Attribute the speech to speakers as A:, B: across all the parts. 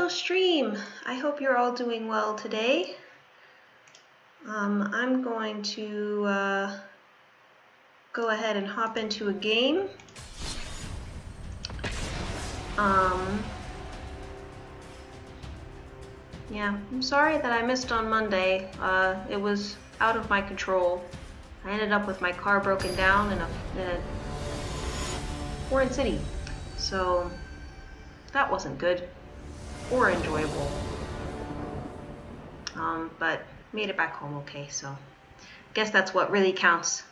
A: Hello stream, I hope you're all doing well today. I'm going to go ahead and hop into a game. Yeah, I'm sorry that I missed on Monday. It was out of my control. I ended up with my car broken down in a foreign city, so that wasn't good or enjoyable. But made it back home okay, so I guess that's what really counts.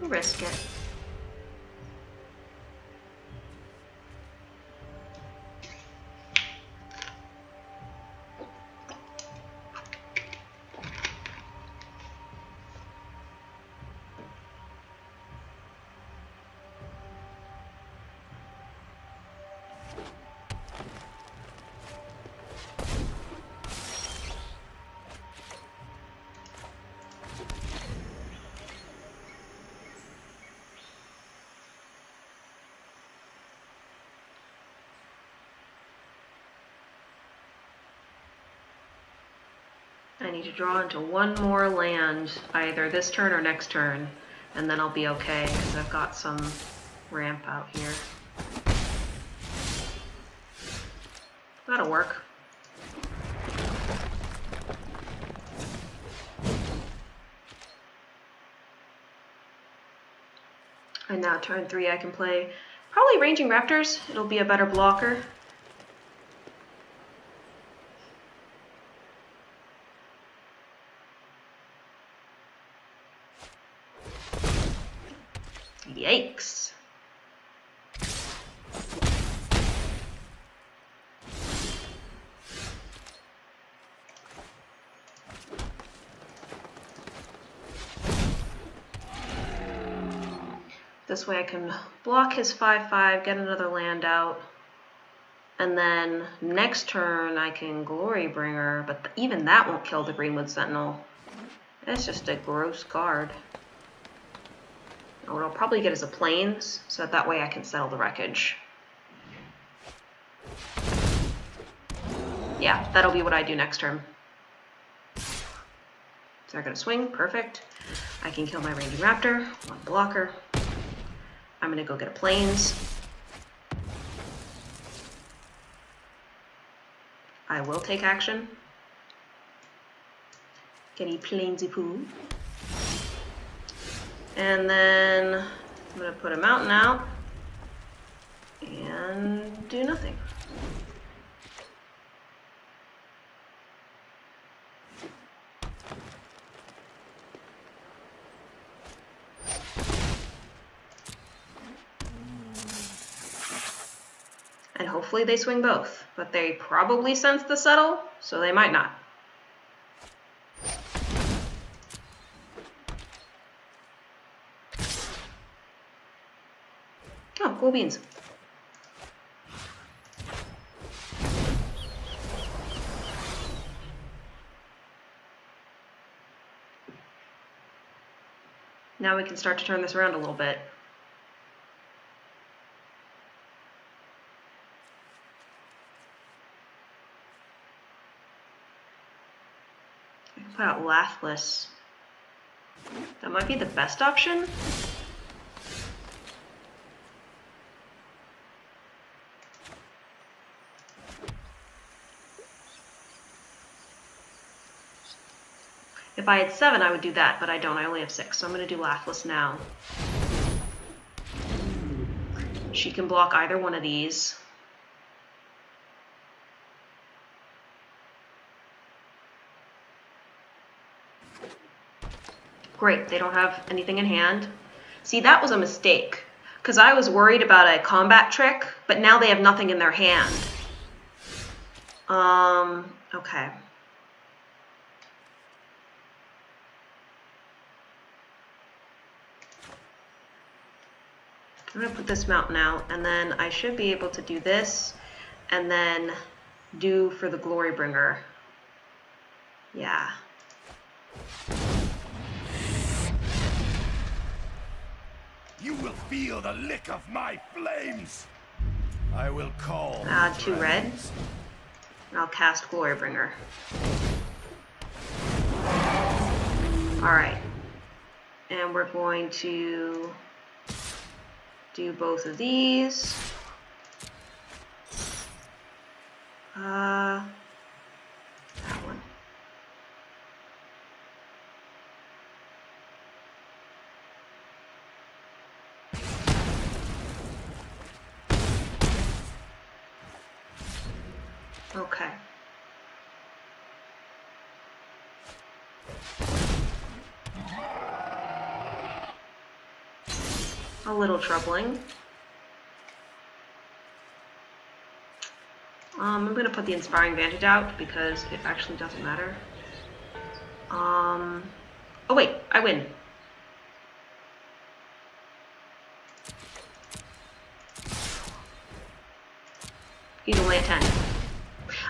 A: We'll risk it. I need to draw into one more land, either this turn or next turn, and then I'll be okay, because I've got some ramp out here. That'll work. And now turn 3 I can play probably Ranging Raptors. It'll be a better blocker. Yikes. This way I can block his 5/5, get another land out, and then next turn I can Glorybringer, but even that won't kill the Greenwood Sentinel. It's just a gross card. What I'll probably get is a Plains, so that way I can settle the wreckage. Yeah, that'll be what I do next turn. So they're gonna swing, perfect. I can kill my Ranging Raptor, one blocker. I'm gonna go get a Plains. I will take action. Get a Plainsy-poo. And then I'm gonna put a mountain out and do nothing. And hopefully they swing both, but they probably sense the settle, so they might not. Oh, cool beans. Now we can start to turn this around a little bit. I can put out Lathliss. That might be the best option. If I had 7, I would do that, but I don't. I only have 6, so I'm going to do Lathliss now. She can block either one of these. Great, they don't have anything in hand. See, that was a mistake, because I was worried about a combat trick, but now they have nothing in their hand. Okay. I'm gonna put this mountain out, and then I should be able to do this, and then do for the Glorybringer. Yeah.
B: You will feel the lick of my flames. I will call.
A: Add 2 red, and I'll cast Glorybringer. Alright. And we're going to do both of these. That one. Okay. A little troubling. I'm going to put the Inspiring Vantage out because it actually doesn't matter. Oh wait, I win. He's only at 10.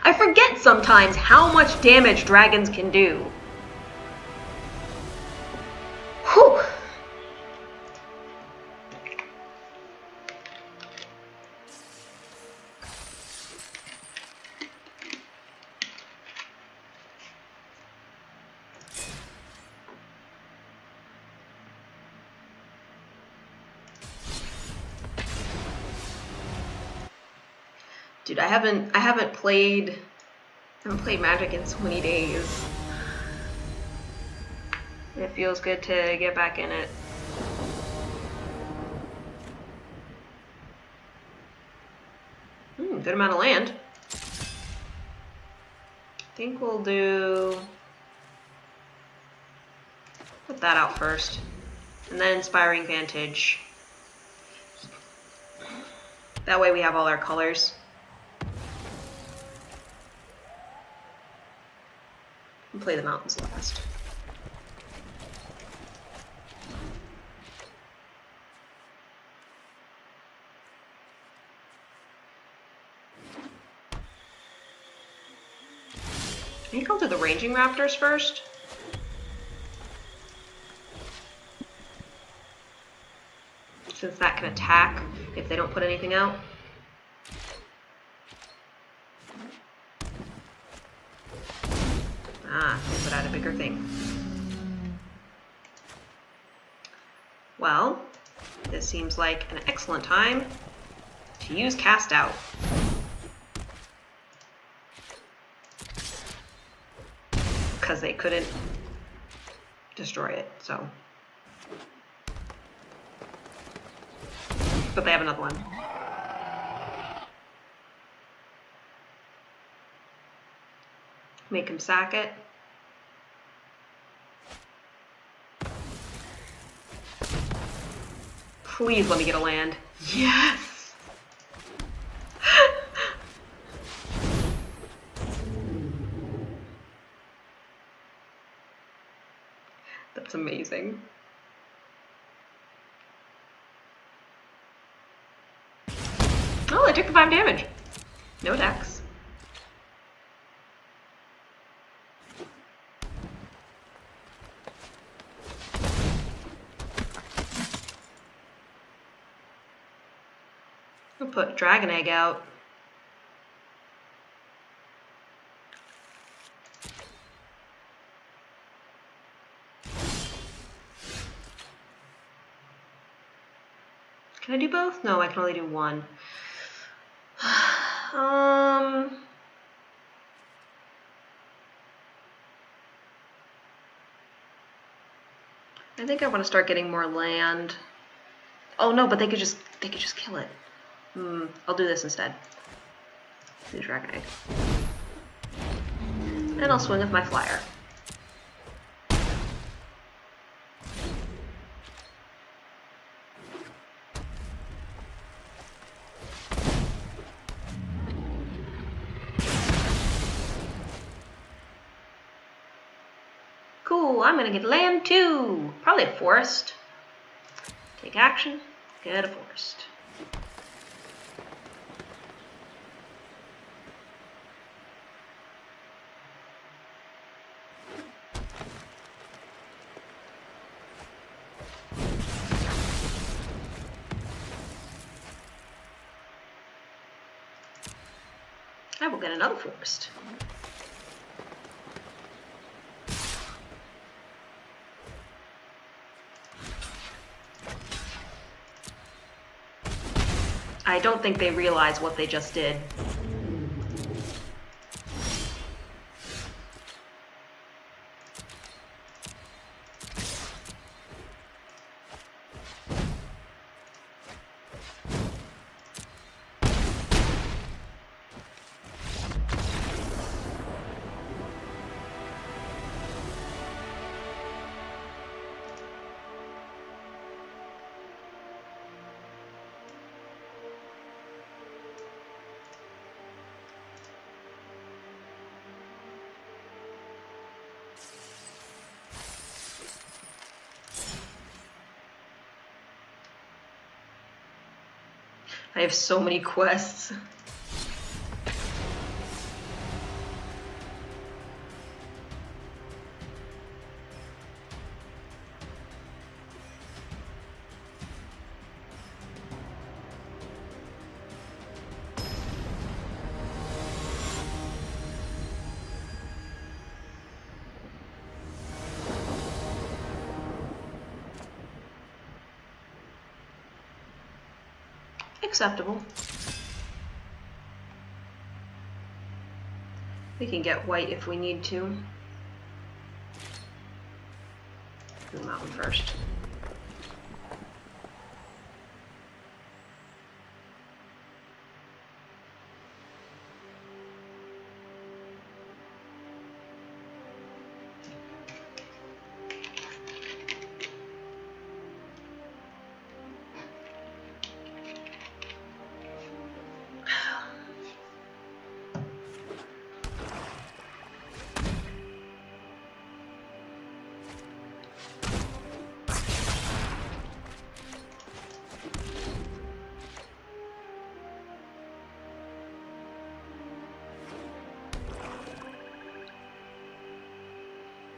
A: I forget sometimes how much damage dragons can do. Whew. Dude, I haven't played Magic in so many days. It feels good to get back in it. Good amount of land. I think we'll put that out first, and then Inspiring Vantage. That way we have all our colors. And play the mountains last. I think I'll do the Ranging Raptors first. Since that can attack if they don't put anything out. Put out a bigger thing. Well, this seems like an excellent time to use Cast Out. Because they couldn't destroy it, so. But they have another one. Make him sack it. Please let me get a land. Yes! That's amazing. Oh, I took the 5 damage. No attacks. I'll put Dragon Egg out. Can I do both? No, I can only do one. I think I want to start getting more land. Oh no, but they could just kill it. I'll do this instead. Do Dragon Egg. And I'll swing with my flyer. Cool, I'm gonna get land too. Probably a forest. Take action. Get a forest. I will get another forest. I don't think they realize what they just did. I have so many quests. Acceptable. We can get white if we need to. Do that one first.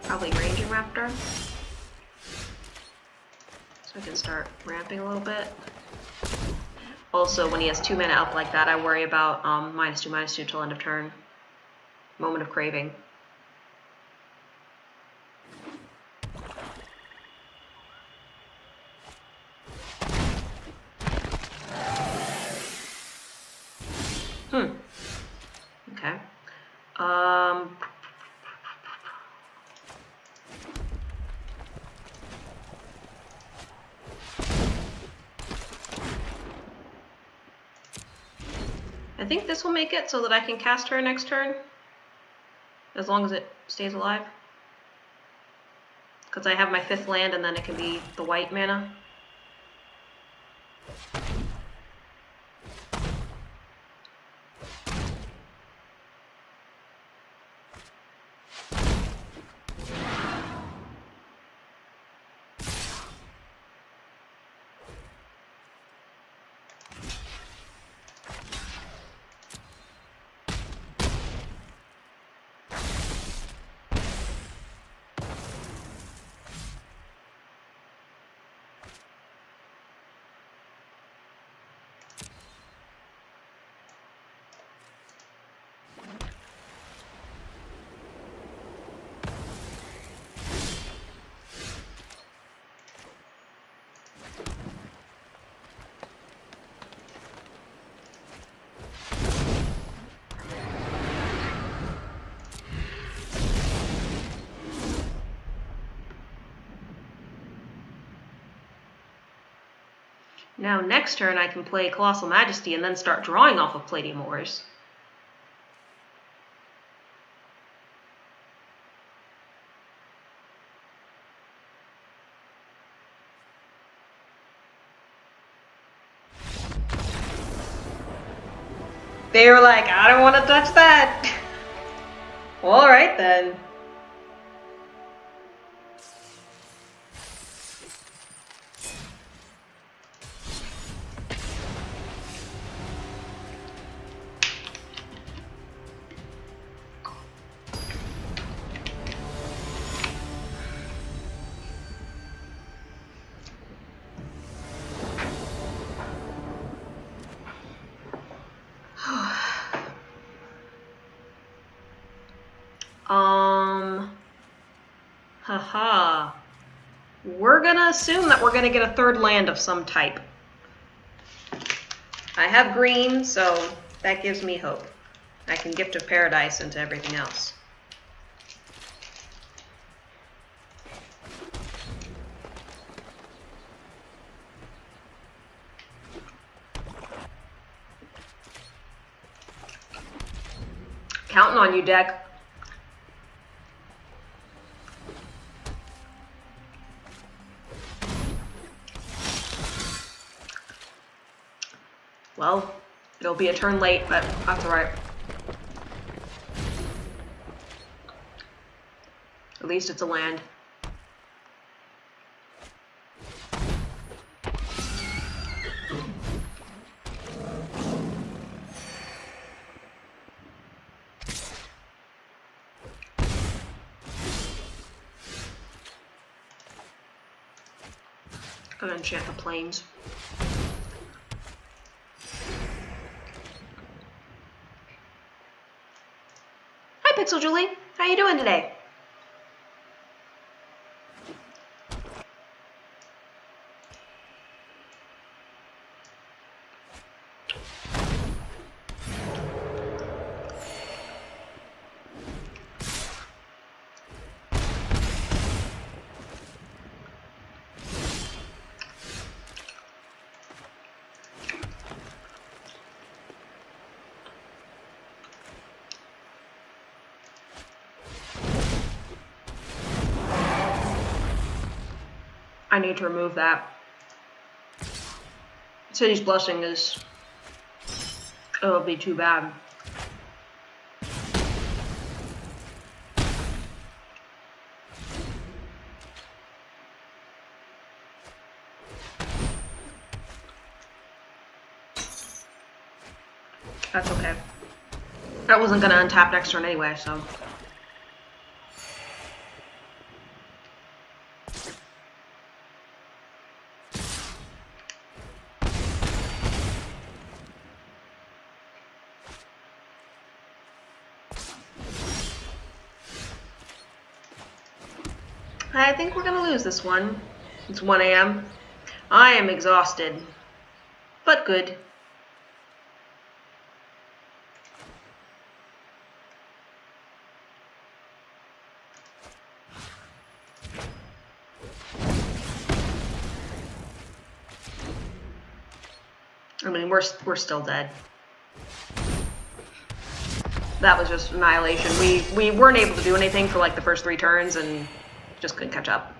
A: Probably Ranging Raptor. So I can start ramping a little bit. Also, when he has 2 mana up like that, I worry about -2/-2 till end of turn. Moment of Craving. Okay. I think this will make it so that I can cast her next turn, as long as it stays alive. Because I have my 5th land and then it can be the white mana. Now next turn I can play Colossal Majesty and then start drawing off of Palladium Ores. They were like, I don't want to touch that. Well, alright then. Haha. We're gonna assume that we're gonna get a third land of some type. I have green, so that gives me hope. I can Gift of Paradise into everything else. Counting on you, deck. Well, it'll be a turn late, but that's alright. At least it's a land. Gonna enchant the plains. Hi, Pixel Julie. How you doing today? I need to remove that. City's Blessing is... it'll be too bad. That's okay. That wasn't gonna untap next turn anyway, so... I think we're gonna lose this one. It's 1 AM. I am exhausted, but good. I mean, we're still dead. That was just annihilation. We weren't able to do anything for like the first 3 turns and just couldn't catch up.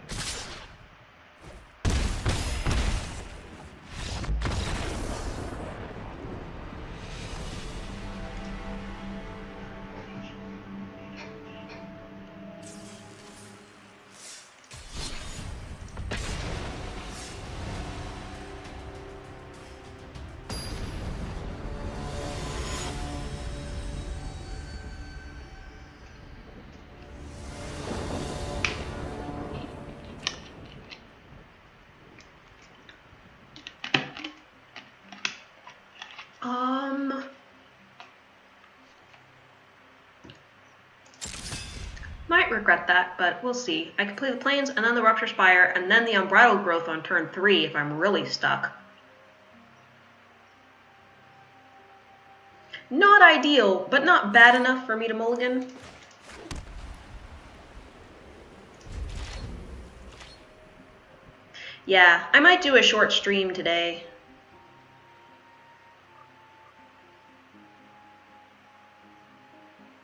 A: Might regret that, but we'll see. I could play the Plains and then the Rupture Spire and then the Unbridled Growth on turn 3 if I'm really stuck. Not ideal, but not bad enough for me to mulligan. Yeah, I might do a short stream today.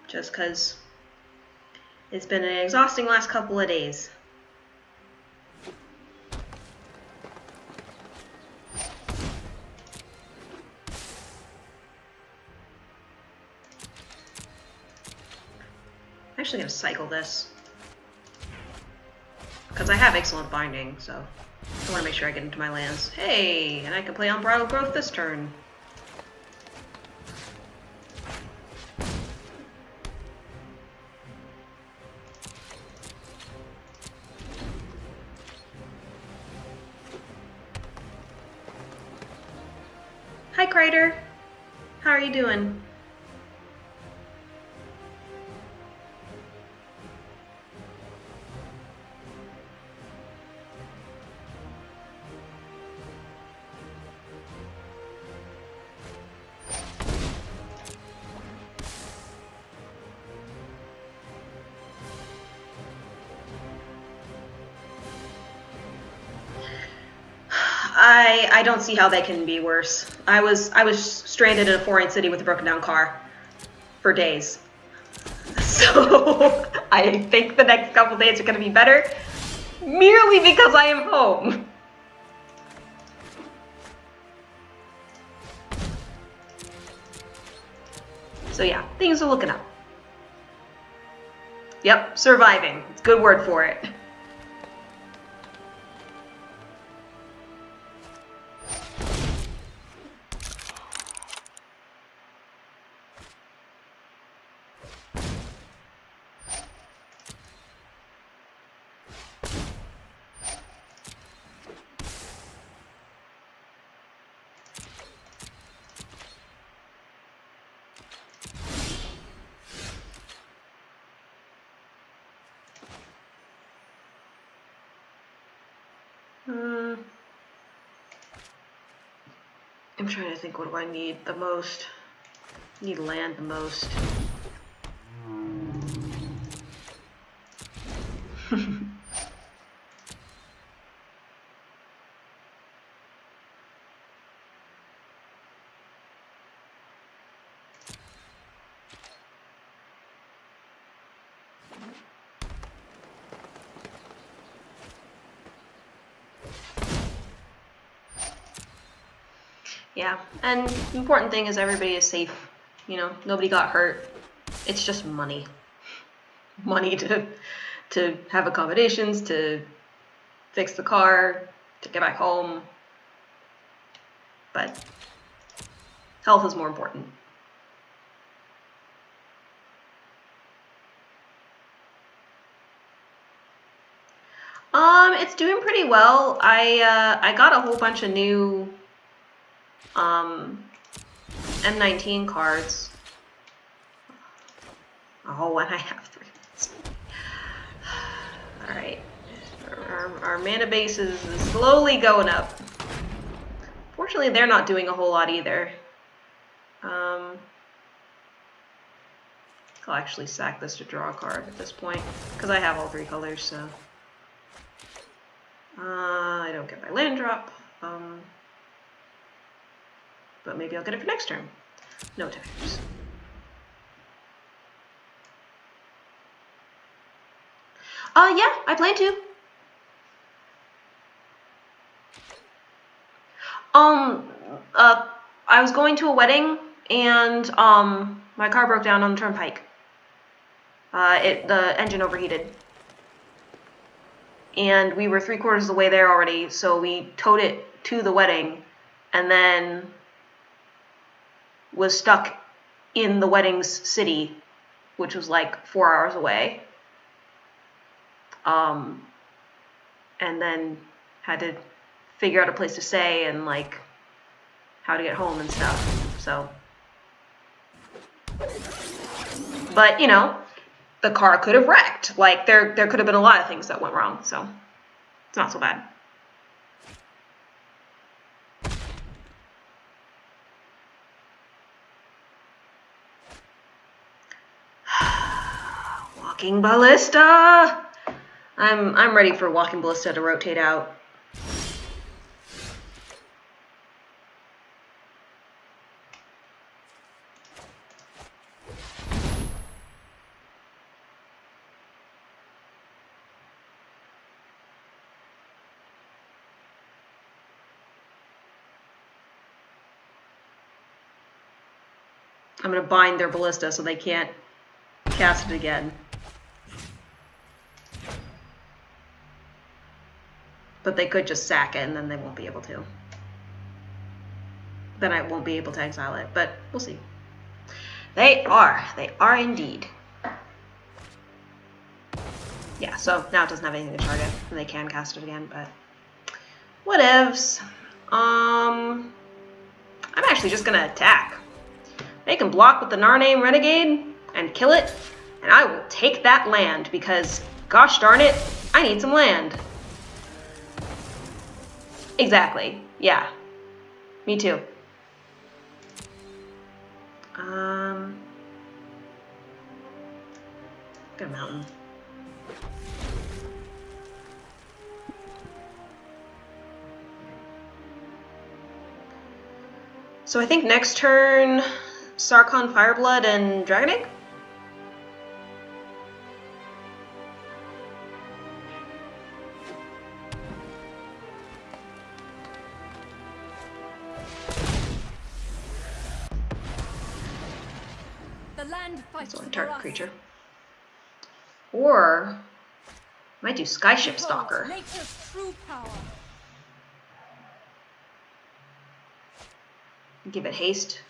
A: Just because it's been an exhausting last couple of days. I'm actually going to cycle this. Because I have excellent binding, so I want to make sure I get into my lands. Hey, and I can play Unbridled Growth this turn. Hi, Crater. How are you doing? I don't see how they can be worse. I was stranded in a foreign city with a broken down car for days. So I think the next couple days are going to be better, merely because I am home. So yeah, things are looking up. Yep, surviving. It's a good word for it. I'm trying to think, what do I need the most? I need land the most. Yeah, and the important thing is everybody is safe. You know, nobody got hurt. It's just money. Money to have accommodations, to fix the car, to get back home. But health is more important. It's doing pretty well. I got a whole bunch of new M19 cards. Oh, and I have 3. Alright. Our mana base is slowly going up. Fortunately, they're not doing a whole lot either. I'll actually sack this to draw a card at this point, because I have all 3 colors, so... I don't get my land drop. But maybe I'll get it for next turn. No tires. Yeah, I plan to. I was going to a wedding and my car broke down on the turnpike. The engine overheated. And we were 3/4 of the way there already, so we towed it to the wedding and then was stuck in the wedding's city, which was like 4 hours away. And then had to figure out a place to stay and like how to get home and stuff. So, but you know, the car could have wrecked. Like there could have been a lot of things that went wrong. So it's not so bad. Walking Ballista! I'm ready for Walking Ballista to rotate out. I'm gonna bind their Ballista so they can't cast it again. But they could just sack it and then they won't be able to. Then I won't be able to exile it, but we'll see. They are indeed. Yeah, so now it doesn't have anything to target, and they can cast it again, but whatevs. I'm actually just gonna attack. They can block with the Narname Renegade and kill it, and I will take that land because, gosh darn it, I need some land. Exactly. Yeah. Me too. Get a mountain. So I think next turn, Sarkhan, Fireblood, and Dragon Egg?
C: The land fights
A: That's only
C: for
A: target
C: us.
A: creature. Or might do Skyship
C: Behold
A: Stalker.
C: nature's true power.
A: Give it haste.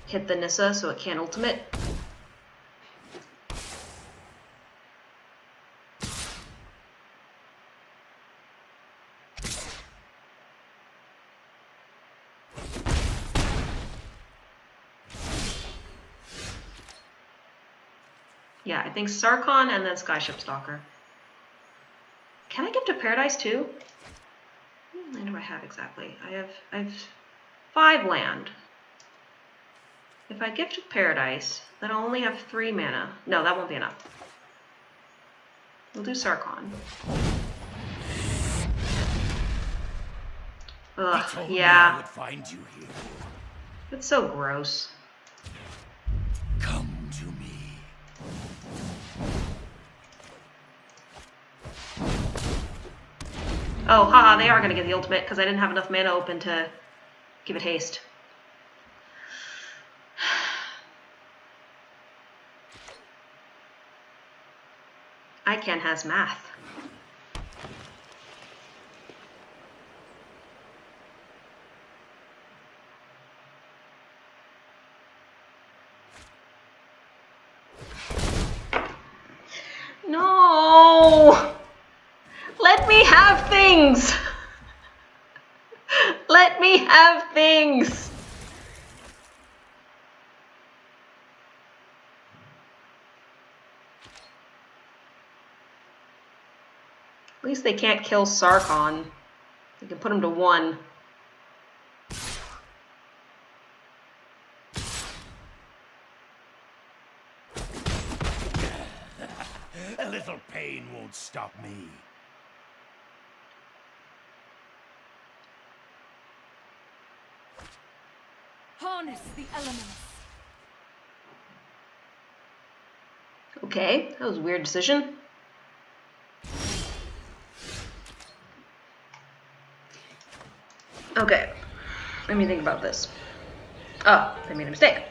A: Hit the Nissa so it can't ultimate. Yeah, I think Sarkhan and then Skyship Stalker. Can I give to Paradise too? How many land do I have exactly? I have 5 land. If I give to Paradise, then I'll only have 3 mana. No, that won't be enough. We'll do Sarkhan.
B: He
A: Ugh,
B: told me I
A: yeah.
B: would find you here.
A: It's so gross.
B: Come to me.
A: Oh, haha, they are going to get the ultimate because I didn't have enough mana open to give it haste. ICANN has math. No! Let me have things! Let me have things! At least they can't kill Sarkhan. They can put him to 1.
B: A little pain won't stop me.
C: Harness the elements.
A: Okay, that was a weird decision. Okay, let me think about this. Oh, I made a mistake.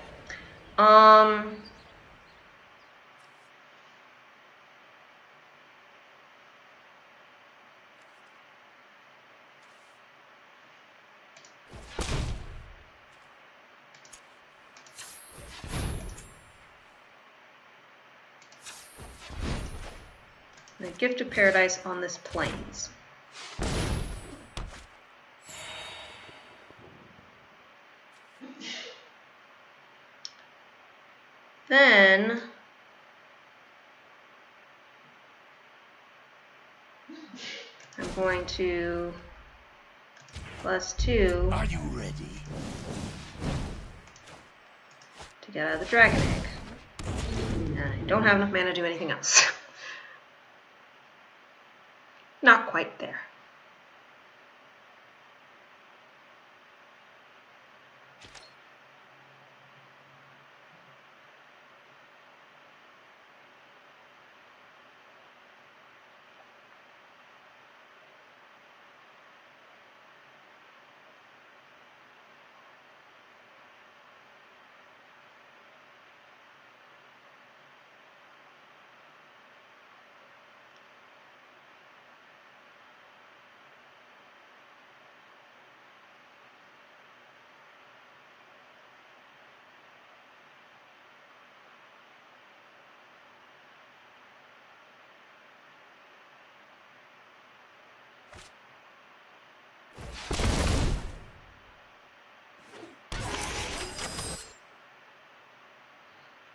A: The Gift of Paradise on this plains. Then I'm going to +2
B: Are you ready?
A: to get out of the Dragon Egg. And I don't have enough mana to do anything else. Not quite there.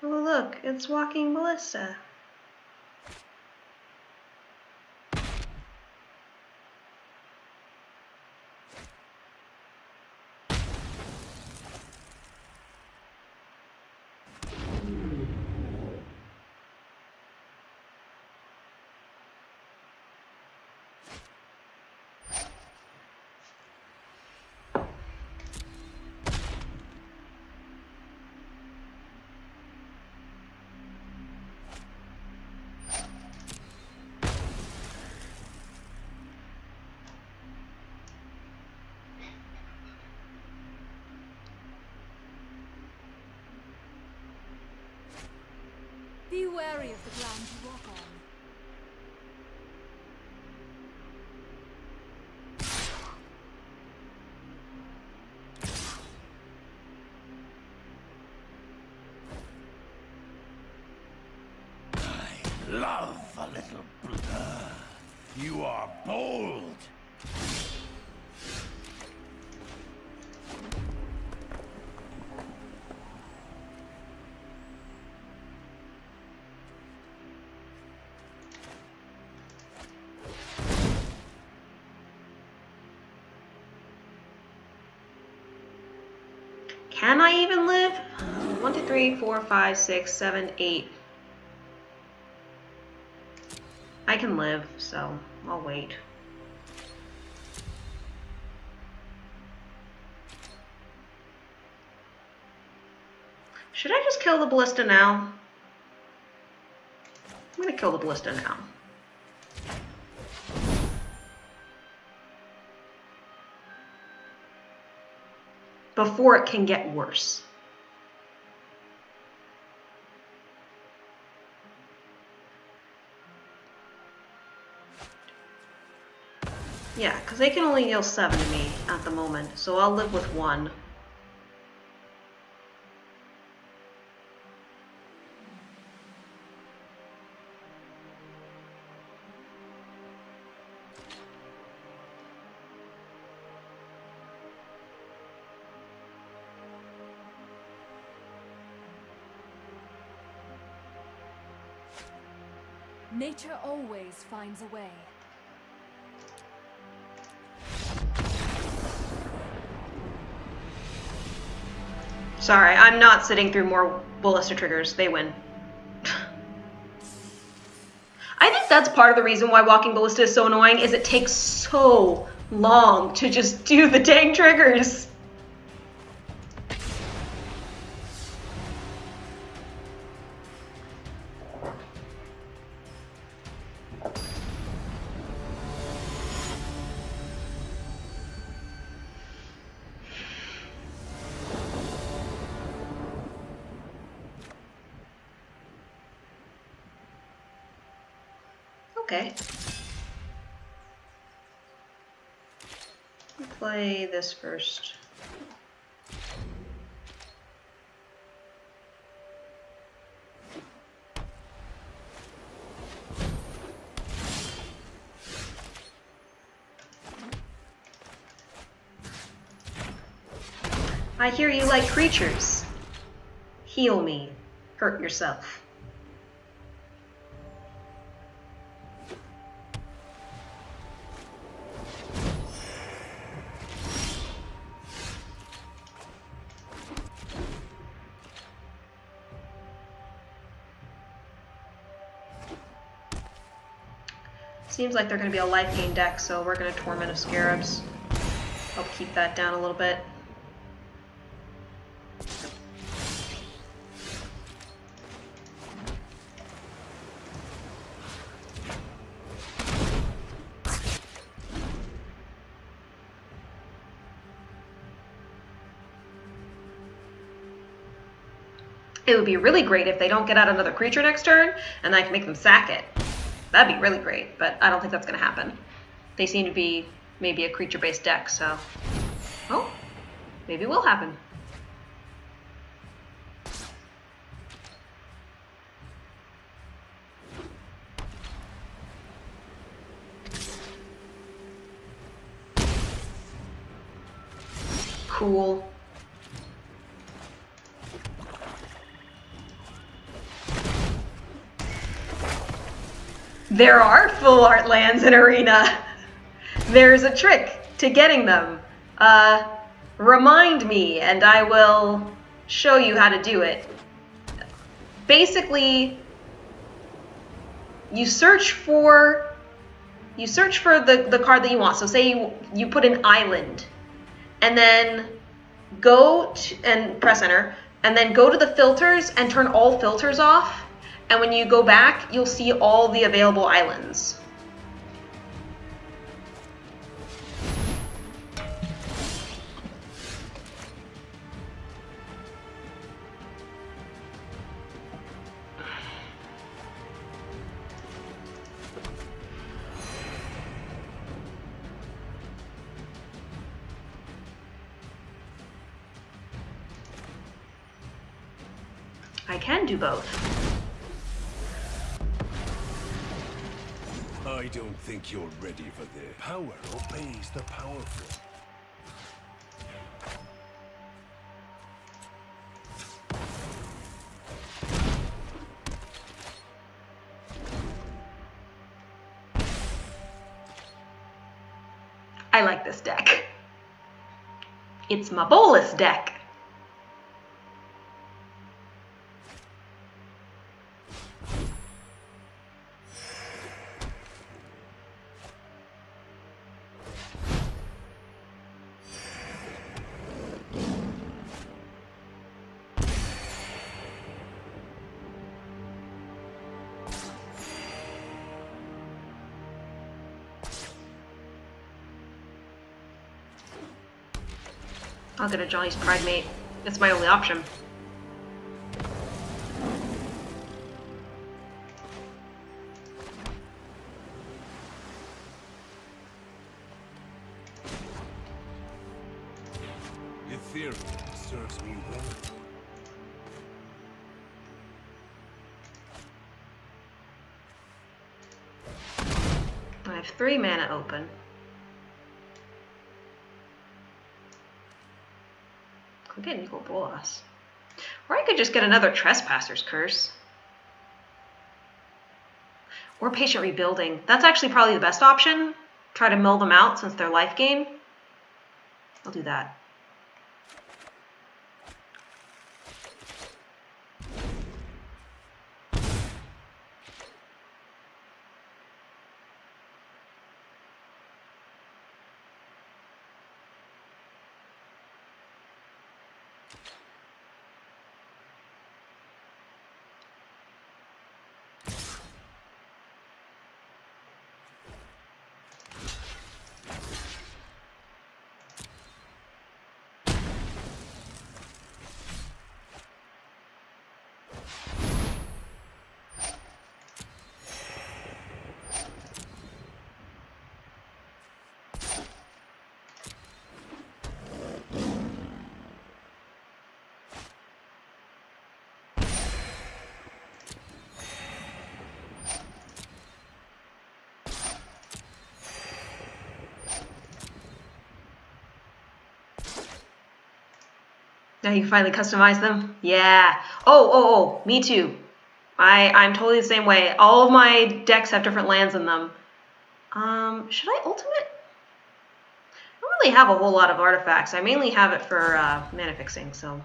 A: Oh look, it's Walking Ballista.
B: You are bold.
A: Can I even live? 1, 2, 3, 4, 5, 6, 7, 8. I can live, so I'll wait. Should I just kill the ballista now? I'm gonna kill the ballista now. Before it can get worse. Yeah, because they can only deal 7 to me at the moment, so I'll live with 1.
C: Nature always finds a way.
A: Sorry, I'm not sitting through more ballista triggers. They win. I think that's part of the reason why walking ballista is so annoying, is it takes so long to just do the dang triggers. Okay. We'll play this first. I hear you like creatures. Heal me. Hurt yourself. Seems like they're going to be a life gain deck, so we're going to Torment of Scarabs. Help keep that down a little bit. It would be really great if they don't get out another creature next turn, and I can make them sack it. That'd be really great, but I don't think that's going to happen. They seem to be maybe a creature-based deck, so... Oh, maybe it will happen. Cool. There are full art lands in Arena. There's a trick to getting them. Remind me and I will show you how to do it. Basically, you search for the card that you want. So say you put an island, and then go and press enter, and then go to the filters and turn all filters off. And when you go back, you'll see all the available islands. I can do both.
B: I don't think you're ready for this. Power obeys the powerful.
A: I like this deck. It's my Bolas deck. I'll get a Johnny's Pride Mate. It's my only option.
B: Ethereal serves me well.
A: I have 3 mana open. Could get Nico Bolas. Or I could just get another Trespasser's Curse. Or Patient Rebuilding. That's actually probably the best option. Try to mill them out since they're life gain. I'll do that. Now you can finally customize them? Yeah. Oh, me too. I'm totally the same way. All of my decks have different lands in them. Should I ultimate? I don't really have a whole lot of artifacts. I mainly have it for mana fixing, so.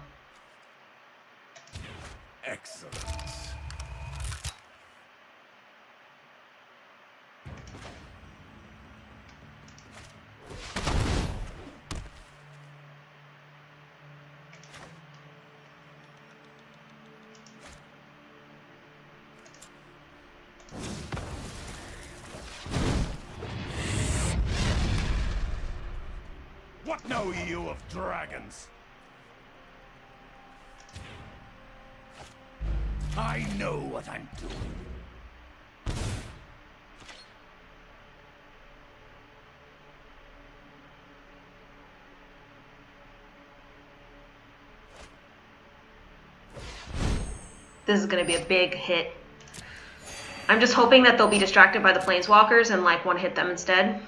B: Excellent. What know you of dragons? I know what I'm doing.
A: This is going to be a big hit. I'm just hoping that they'll be distracted by the Planeswalkers and like want to hit them instead.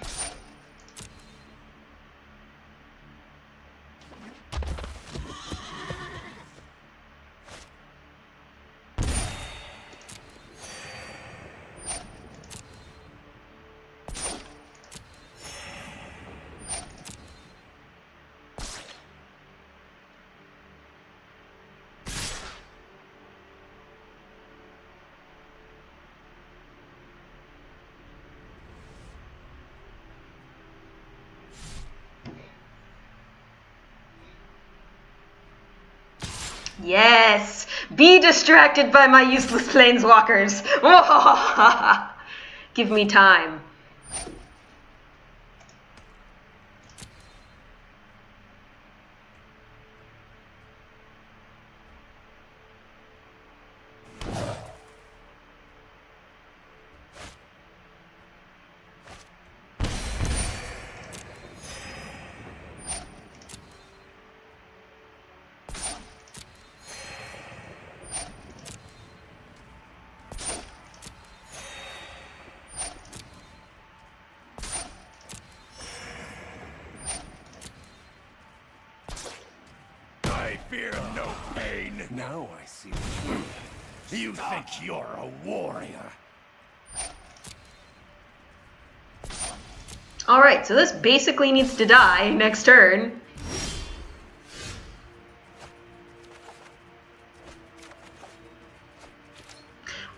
A: Yes! Be distracted by my useless Planeswalkers! Give me time.
B: fear no pain.
D: Now I see.
B: You think you're a warrior.
A: Alright, so this basically needs to die next turn.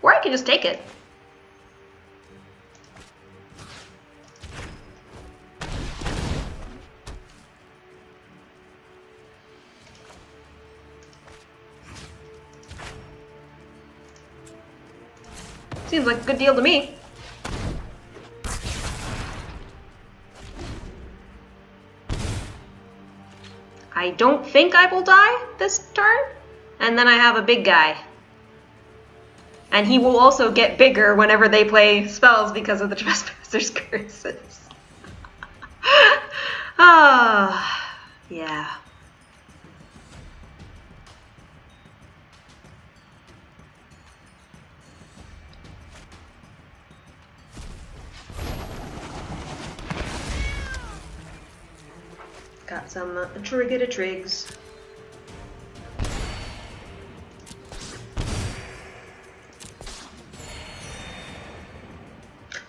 A: Or I could just take it. Seems like a good deal to me. I don't think I will die this turn. And then I have a big guy. And he will also get bigger whenever they play spells because of the Trespasser's Curses. Ah, yeah. Got some Trigger Trigs.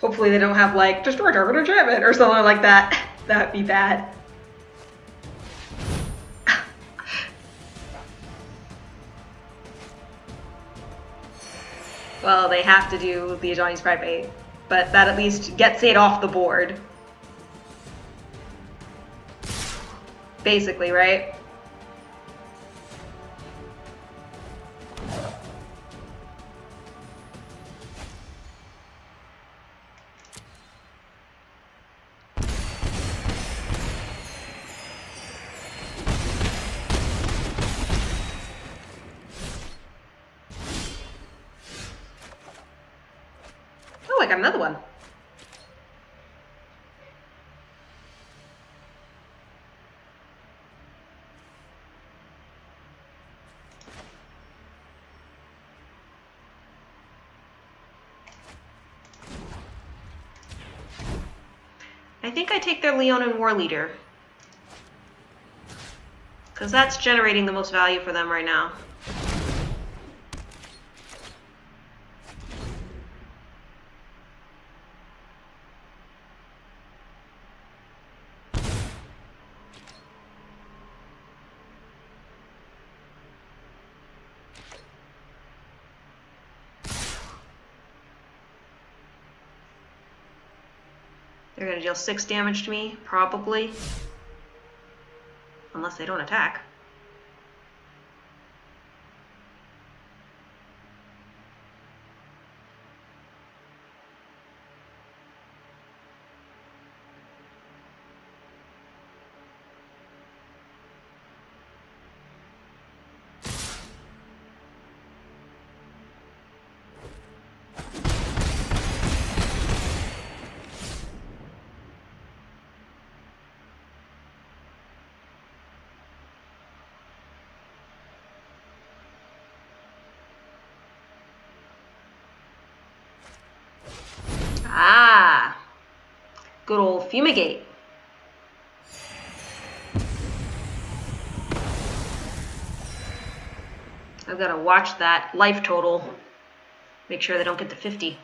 A: Hopefully they don't have like destroy target enchantment or something like that. That'd be bad. Well, they have to do the Ajani's Private, but that at least gets it off the board. Basically, right? Oh, I got another one. I think I take their Leonin War Leader. Because that's generating the most value for them right now. They're gonna deal 6 damage to me, probably. Unless they don't attack. Ah, good old Fumigate. I've got to watch that life total. Make sure they don't get to 50.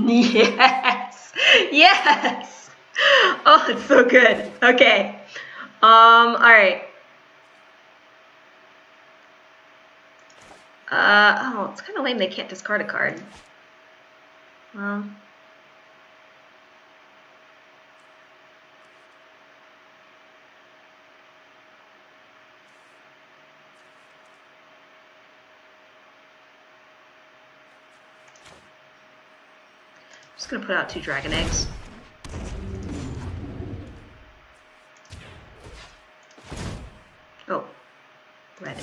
A: Yes! Yes! Oh, it's so good. Okay. Alright. Oh, it's kind of lame they can't discard a card. Just gonna put out 2 dragon eggs. Oh, red.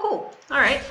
A: Oh, cool. All right.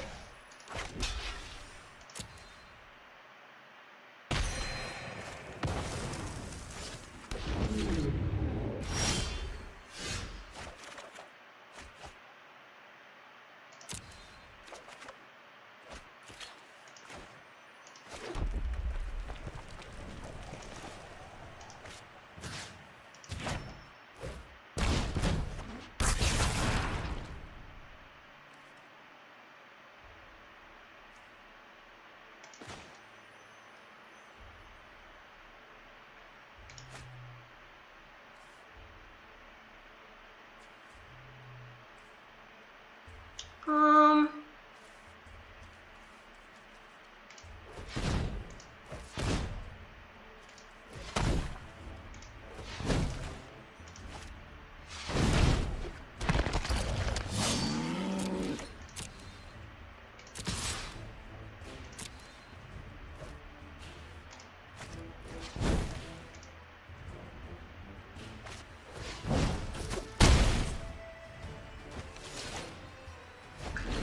A: Um,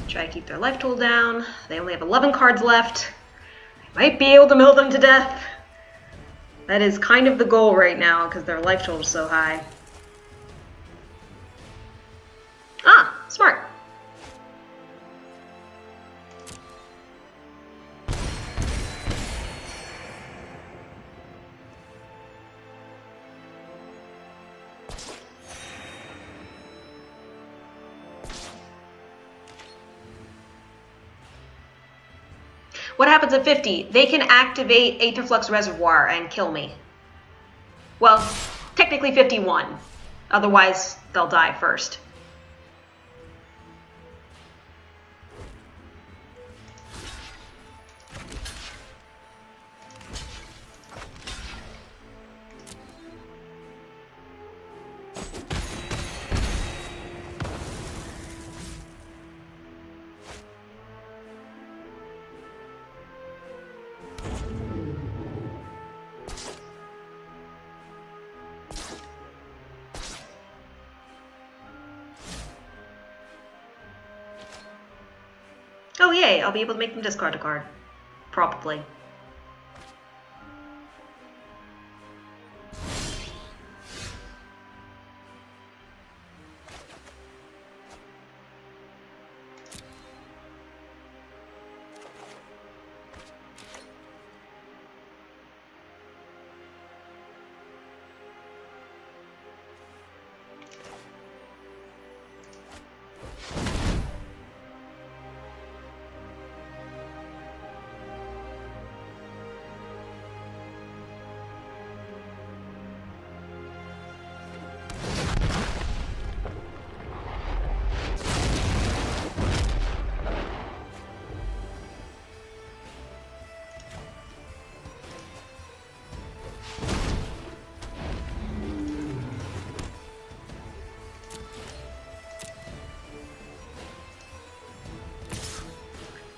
A: try to keep their life total down. They only have 11 cards left. I might be able to mill them to death. That is kind of the goal right now because their life total is so high. Ah, smart. What happens at 50? They can activate Aetherflux Reservoir and kill me. Well, technically 51. Otherwise, they'll die first. Oh yay, I'll be able to make them discard a card. Probably.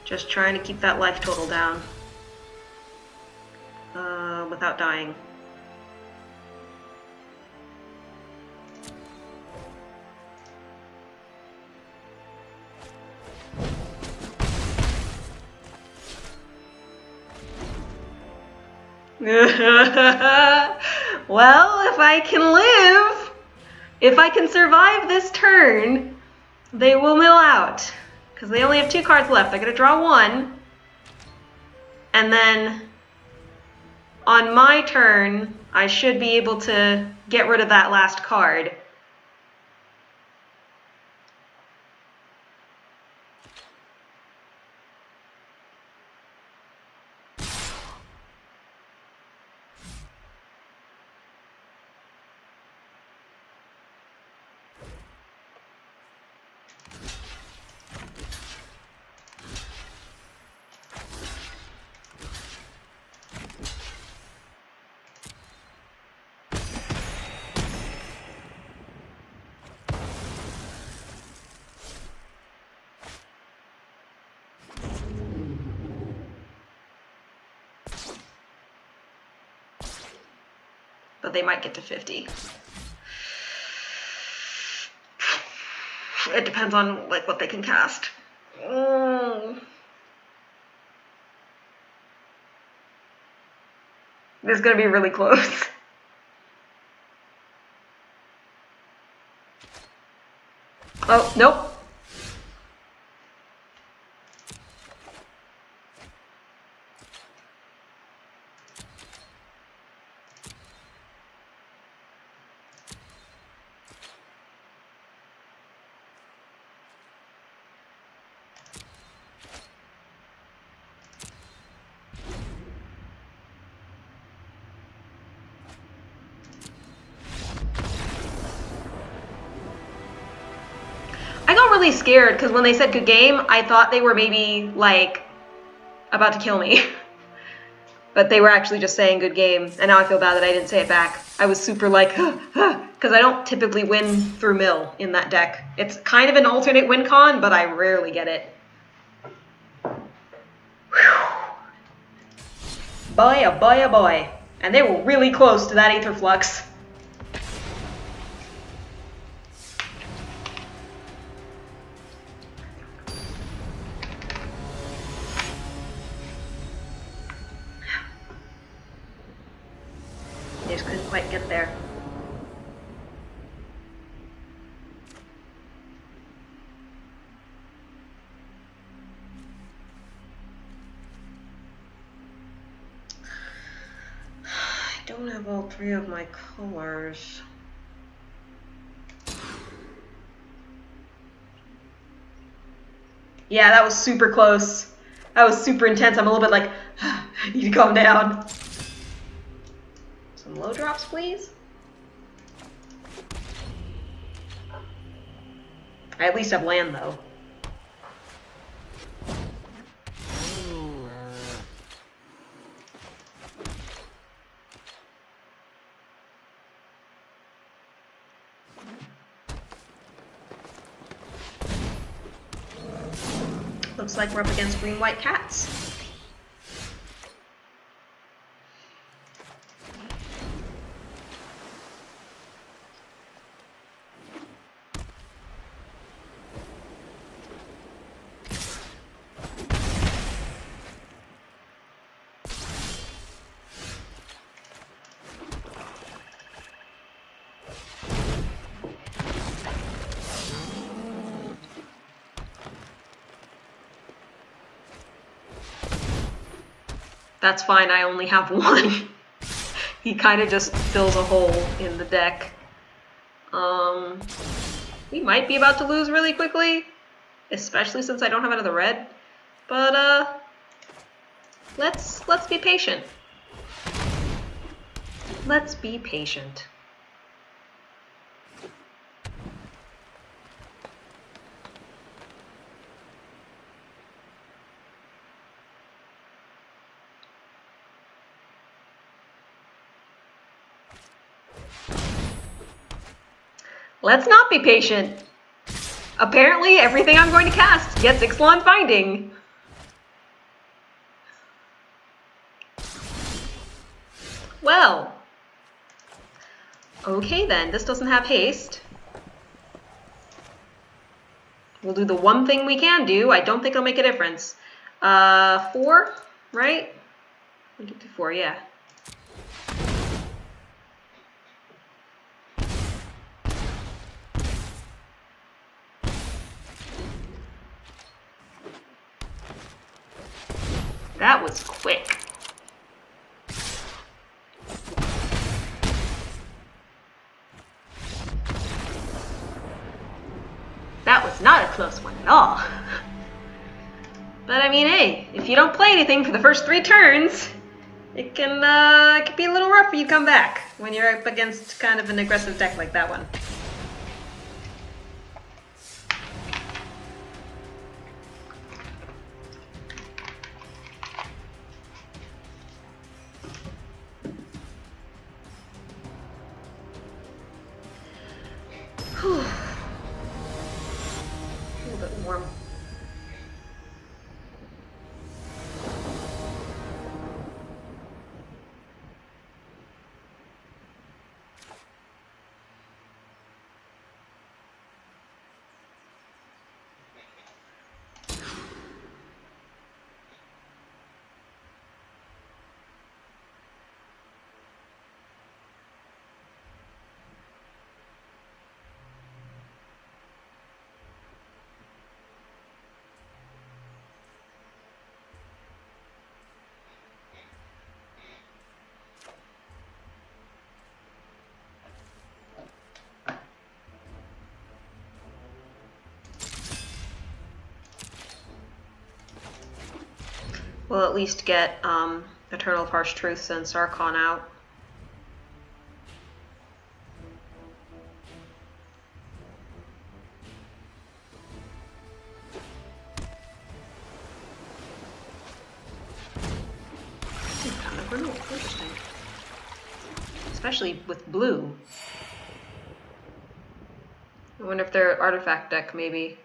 A: Just trying to keep that life total down. Without dying. Well, if I can live, if I can survive this turn, they will mill out. Because they only have 2 cards left. They're going to draw 1. And then on my turn, I should be able to get rid of that last card. But they might get to 50. It depends on like what they can cast. Mm. This is gonna be really close. Oh, nope. I got really scared because when they said good game, I thought they were maybe like about to kill me. But they were actually just saying good game, and now I feel bad that I didn't say it back. I was super like, because I don't typically win through mill in that deck. It's kind of an alternate win con, but I rarely get it. Whew. Boy, oh boy, oh boy. And they were really close to that Aether Flux. They just couldn't quite get there. I don't have all three of my colors. Yeah, that was super close. That was super intense. I'm a little bit like, I need to calm down. Some low drops, please. I at least have land, though. Looks like we're up against green-white cats. That's fine, I only have one. He kind of just fills a hole in the deck. We might be about to lose really quickly, especially since I don't have another red. But let's be patient. Let's be patient. Let's not be patient. Apparently, everything I'm going to cast gets Ixalan's Binding. Well. Okay then, this doesn't have haste. We'll do the one thing we can do. I don't think it'll make a difference. 4, right? 1, 2, 3, 4, yeah. That was quick. That was not a close one at all. But I mean, hey, if you don't play anything for the first 3 turns, it can be a little rough when you come back when you're up against kind of an aggressive deck like that one. Whew. A little bit warm. We'll at least get Eternal of Harsh Truths and Sarkhan out. Interesting. Especially with blue. I wonder if their artifact deck maybe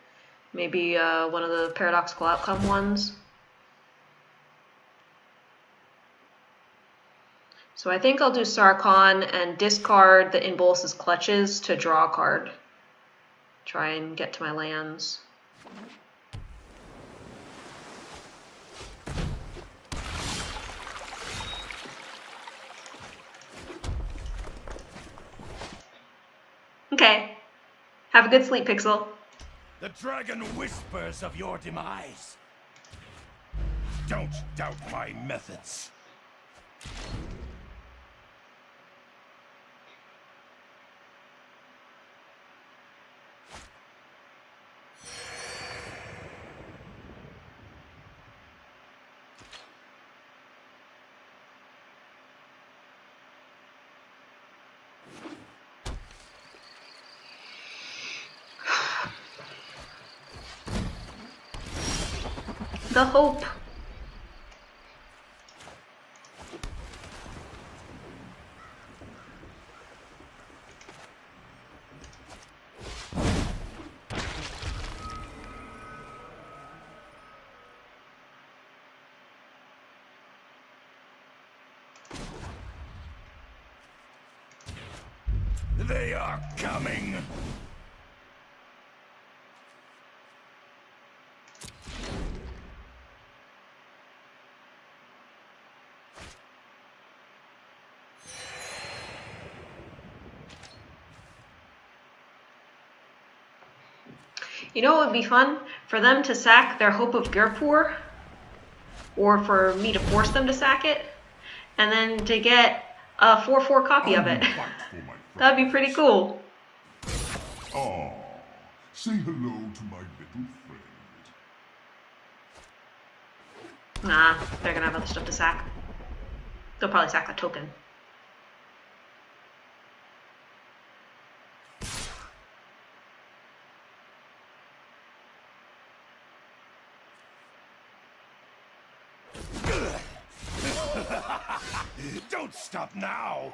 A: one of the paradoxical outcome ones. So I think I'll do Sarkhan and discard the In Bolas's Clutches to draw a card. Try and get to my lands. Okay. Have a good sleep, Pixel.
B: The dragon whispers of your demise. Don't doubt my methods.
A: The hope.
B: They are coming.
A: You know what would be fun? For them to sack their Hope of Ghirapur, or for me to force them to sack it, and then to get a 4/4 copy of it. That'd be pretty cool.
D: Ah, say hello to my little friend.
A: Nah, they're gonna have other stuff to sack. They'll probably sack the token.
B: Don't stop now.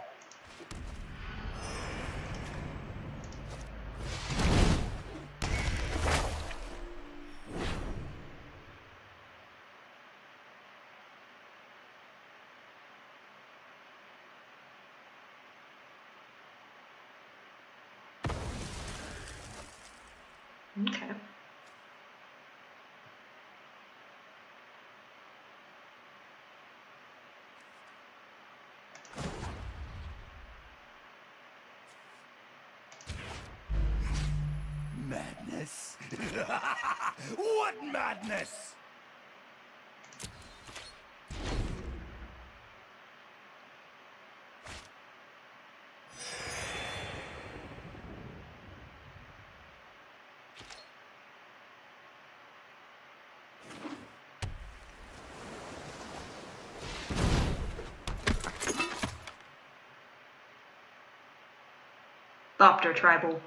A: Okay.
B: Madness? What madness?
A: Thopter Tribal.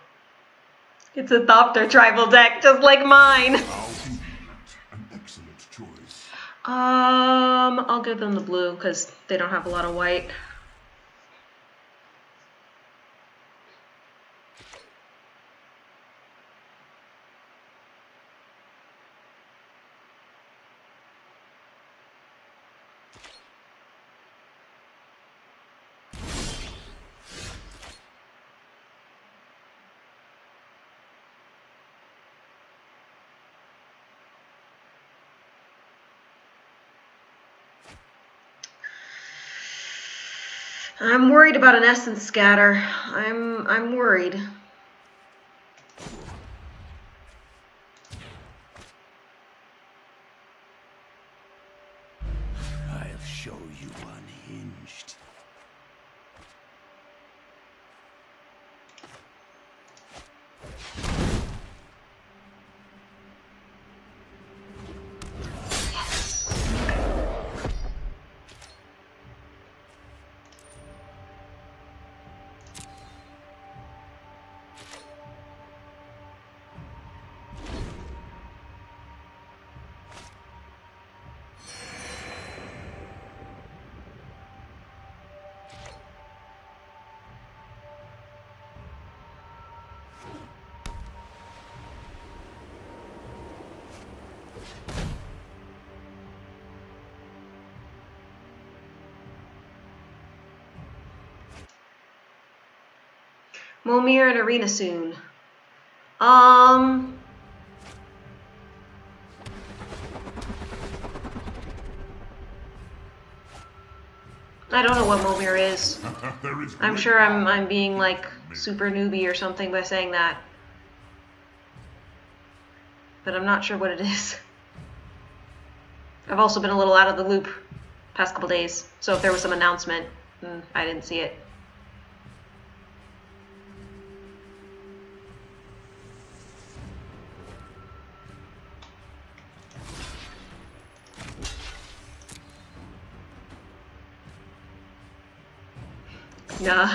A: It's a Thopter Tribal deck, just like mine.
D: How convenient. An excellent choice.
A: I'll give them the blue because they don't have a lot of white. I'm worried about an Essence Scatter. I'm worried.
B: I'll show you unhinged.
A: Momir and Arena soon. I don't know what Momir is.
D: There is
A: I'm
D: great
A: sure I'm
D: power
A: being
D: in
A: like
D: me.
A: super newbie or something by saying that. But I'm not sure what it is. I've also been a little out of the loop past couple days, so if there was some announcement, I didn't see it. No.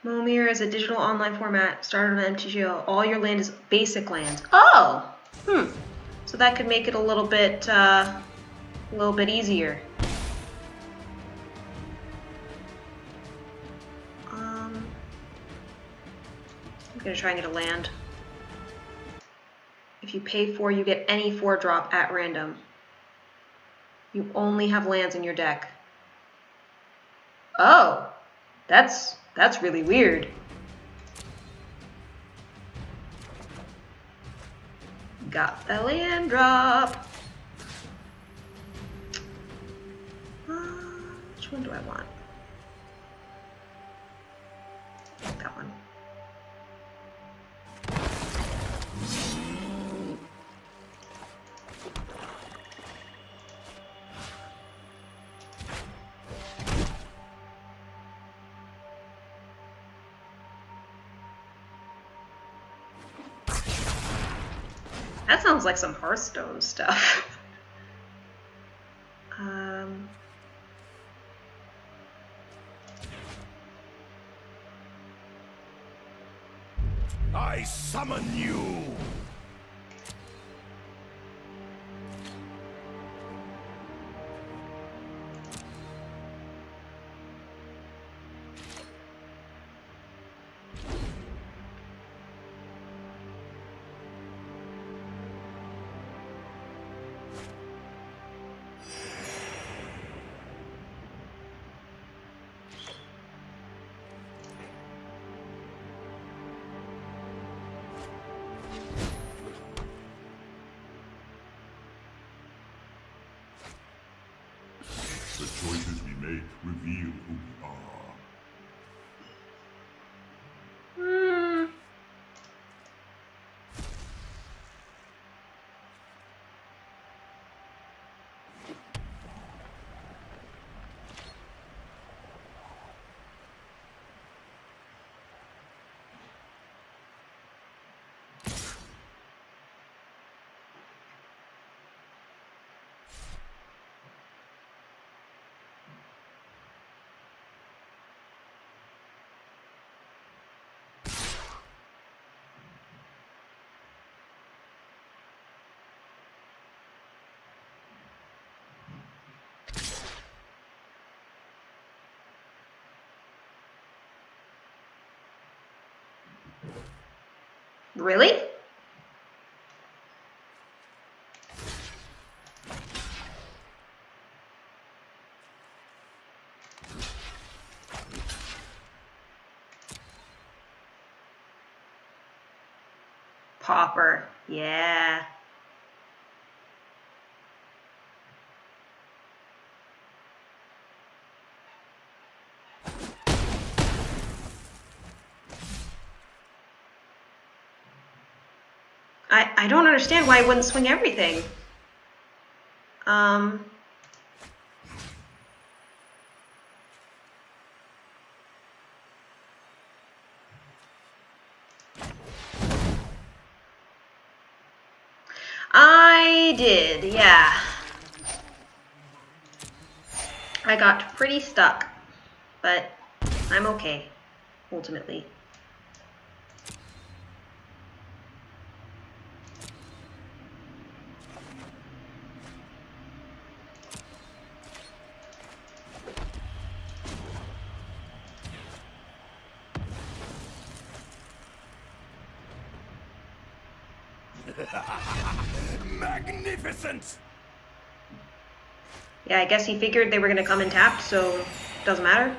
A: Momir is a digital online format started on MTGO. All your land is basic lands. Oh! So that could make it a little bit easier. I'm gonna try and get a land. If you pay 4, you get any 4-drop at random. You only have lands in your deck. Oh! That's really weird. Got the land drop. Which one do I want? That one. That sounds like some Hearthstone stuff.
B: I summon you!
D: The choices we make reveal who we are.
A: Really? Pauper. Yeah. I don't understand why I wouldn't swing everything. I did, yeah. I got pretty stuck, but I'm okay, ultimately.
B: Magnificent!
A: Yeah, I guess he figured they were gonna come in tapped, so doesn't matter.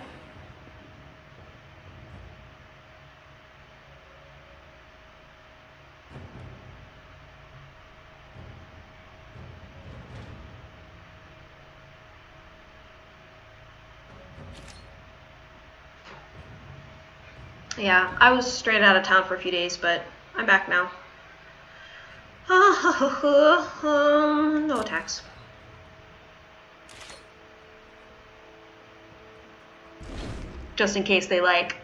A: Yeah, I was straight out of town for a few days, but I'm back now. No attacks. Just in case they, like,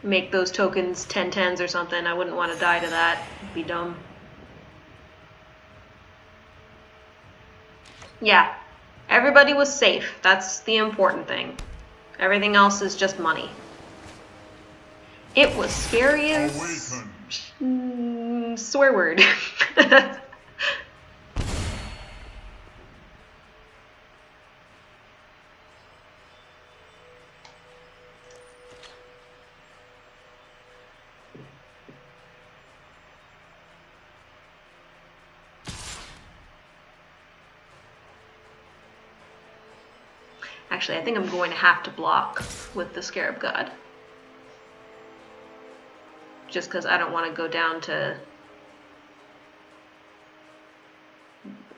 A: make those tokens 10/10s or something. I wouldn't want to die to that. It'd be dumb. Yeah, everybody was safe. That's the important thing. Everything else is just money. It was scary as... swear word. Actually, I think I'm going to have to block with the Scarab God. Just because I don't want to go down to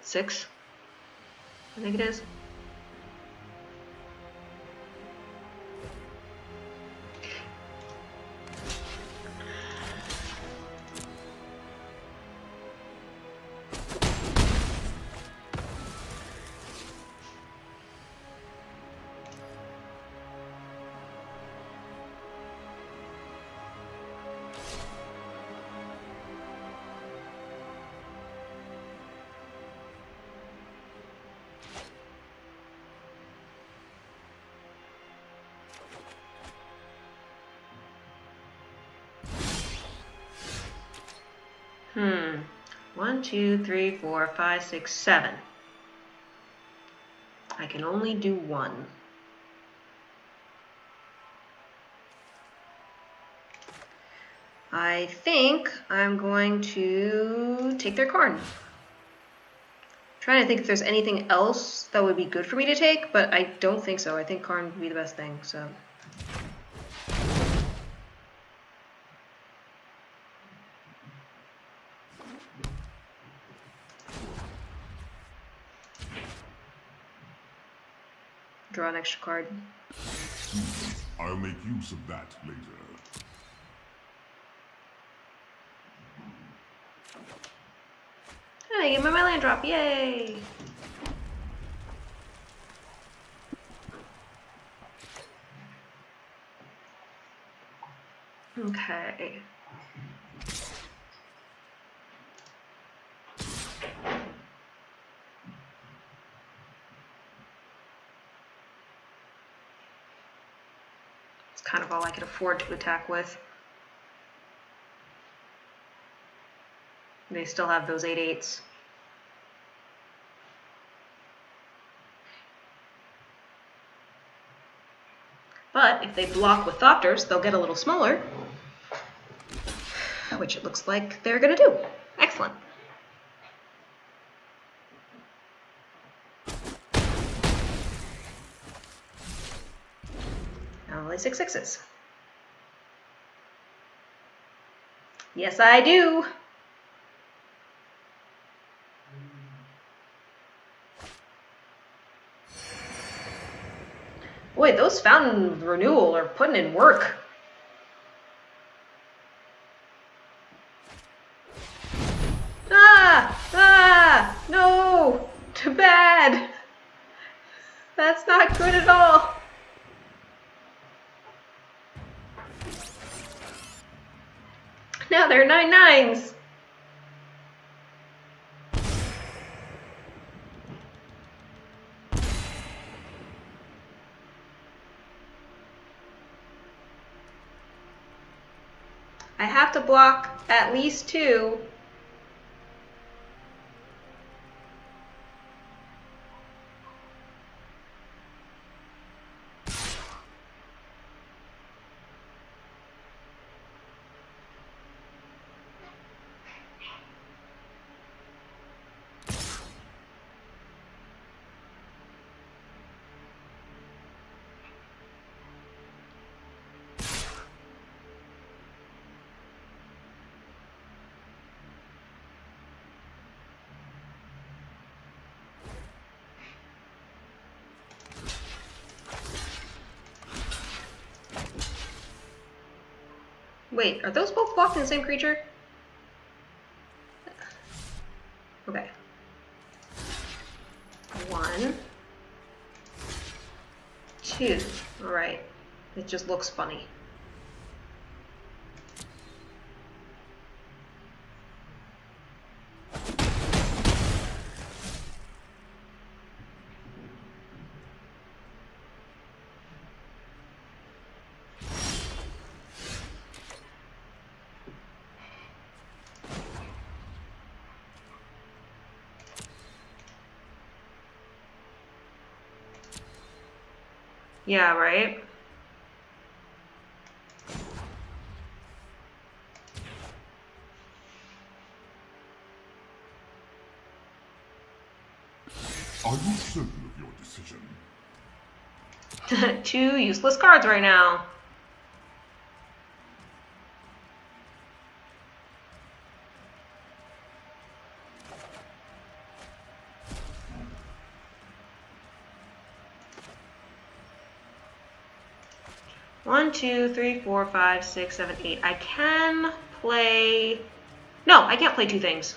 A: 6, I think it is. One, 2, 3, 4, 5, 6, 7. I can only do 1. I think I'm going to take their Karn. Trying to think if there's anything else that would be good for me to take, but I don't think so. I think Karn would be the best thing, so. Draw an extra card.
D: I'll make use of that later.
A: Hey, give me my land drop, yay! Okay. It's kind of all I could afford to attack with. They still have those 8/8s. But if they block with Thopters, they'll get a little smaller, which it looks like they're going to do. Excellent. Now only 6/6s. Yes, I do. Boy, those Fountain Renewal are putting in work. No, too bad. That's not good at all. Now they're 9/9s. I have to block at least 2. Wait, are those both blocking the same creature? Okay. 1, 2. Alright. It just looks funny. Yeah, right?
D: Are you certain of your decision?
A: 2 useless cards right now. One, 2, 3, 4, 5, 6, 7, 8. I can play... No, I can't play 2 things.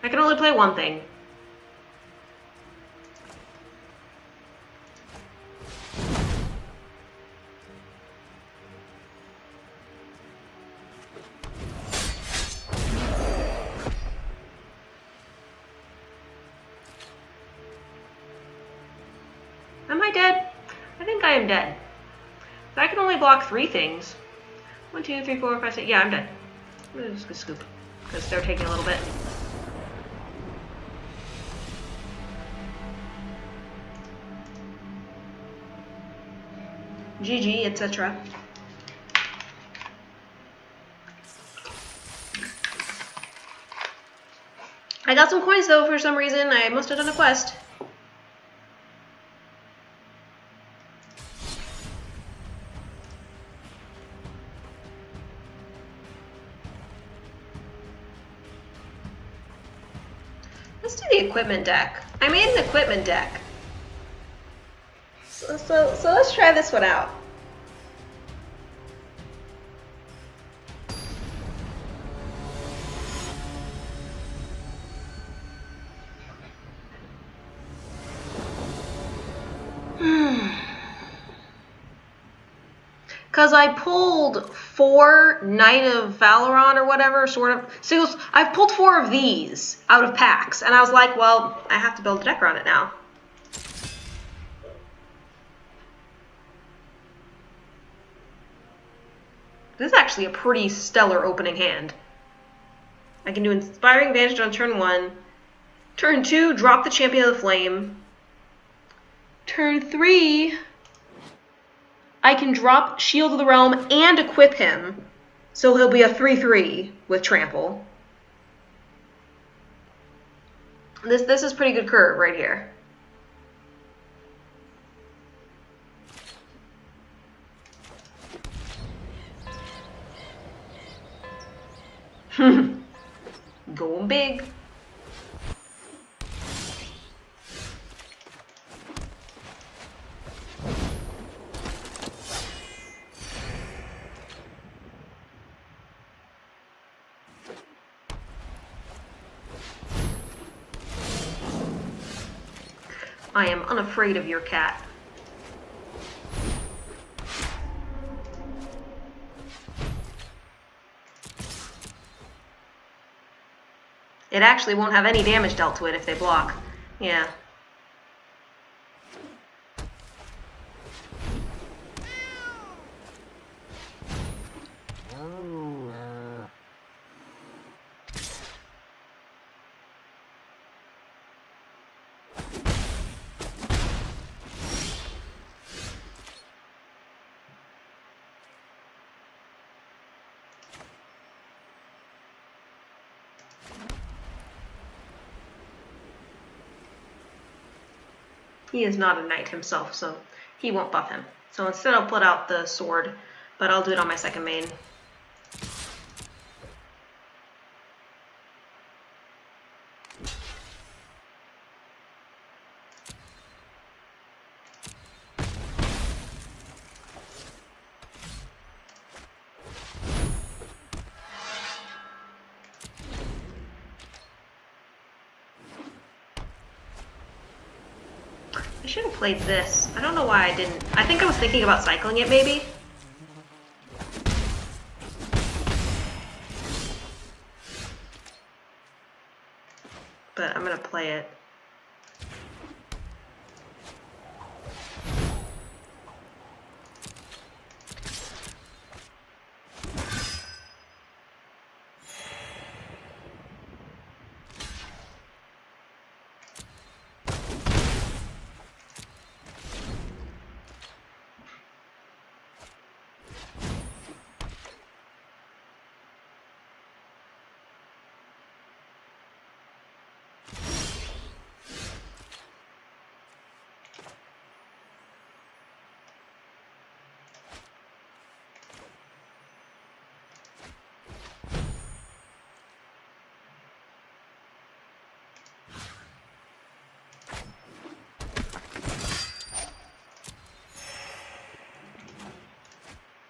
A: I can only play 1 thing. Am I dead? I think I am dead. I can only block 3 things. 1, 2, 3, 4, 5, 6. Yeah, I'm dead. I'm gonna just go scoop because they're taking a little bit. GG, etc. I got some coins though for some reason. I must have done a quest. Let's do the equipment deck. I made an equipment deck. So let's try this one out. Because I pulled 4 Knight of Valoron or whatever, sort of. So I've pulled 4 of these out of packs. And I was like, well, I have to build a deck around it now. This is actually a pretty stellar opening hand. I can do Inspiring Vantage on turn 1. Turn 2, drop the Champion of the Flame. Turn 3... I can drop Shield of the Realm and equip him, so he'll be a 3/3 with Trample. This is pretty good curve right here. Going big. I am unafraid of your cat. It actually won't have any damage dealt to it if they block. Yeah. He is not a knight himself, so he won't buff him. So instead I'll put out the sword, but I'll do it on my second main. I should have played this. I don't know why I didn't. I think I was thinking about cycling it, maybe. But I'm gonna play it.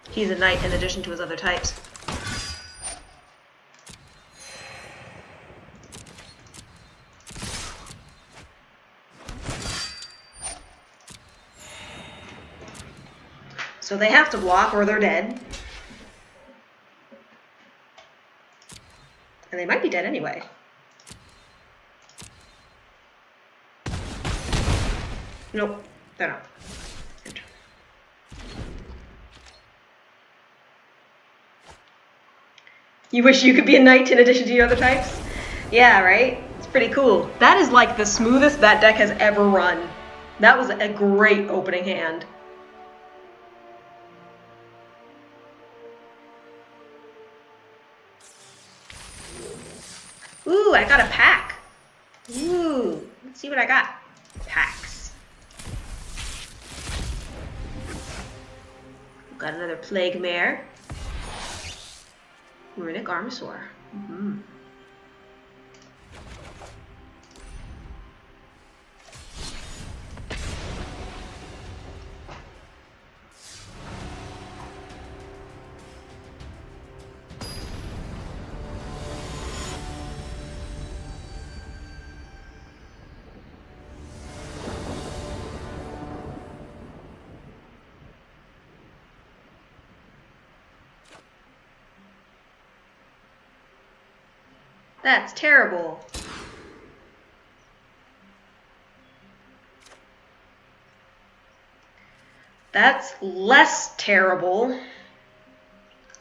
A: He's a knight in addition to his other types. So they have to block or they're dead. And they might be dead anyway. Nope, they're not. Enter. You wish you could be a knight in addition to your other types? Yeah, right? It's pretty cool. That is like the smoothest that deck has ever run. That was a great opening hand. Ooh, I got a pack. Ooh, let's see what I got. Packs. Got another Plague Mare. Runic Armasaur. Mm-hmm. That's terrible. That's less terrible.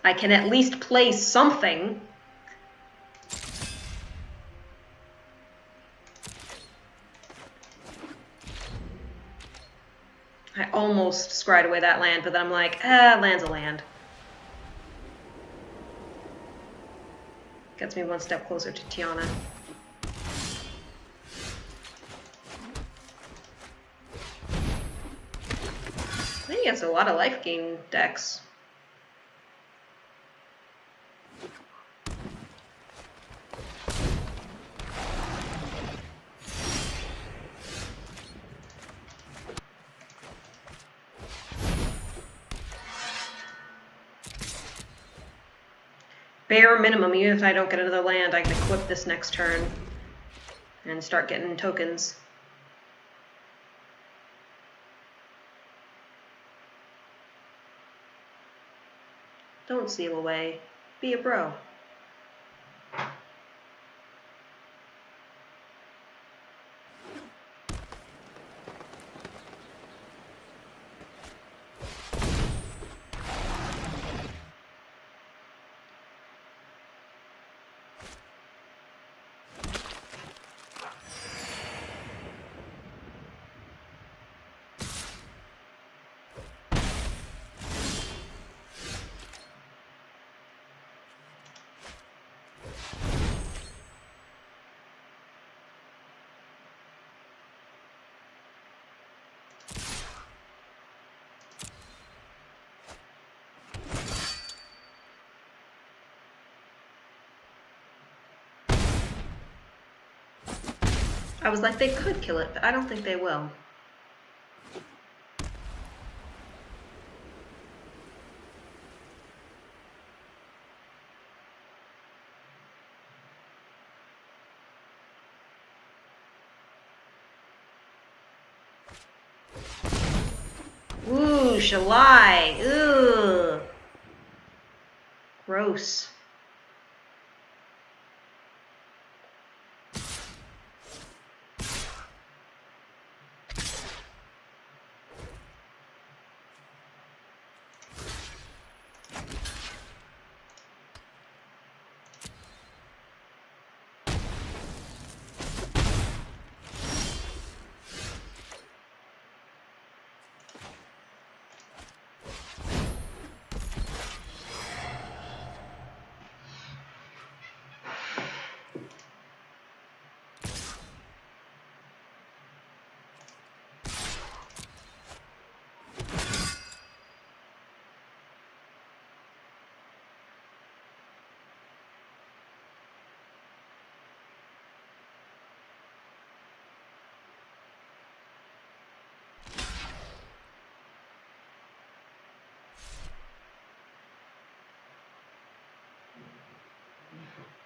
A: I can at least play something. I almost scried away that land, but then I'm like, land's a land. Gets me one step closer to Tiana. I think he has a lot of life gain decks. Bare minimum, even if I don't get another land, I can equip this next turn and start getting tokens. Don't seal away. Be a bro. I was like, they could kill it, but I don't think they will. Ooh, Shalai. Ooh. Gross.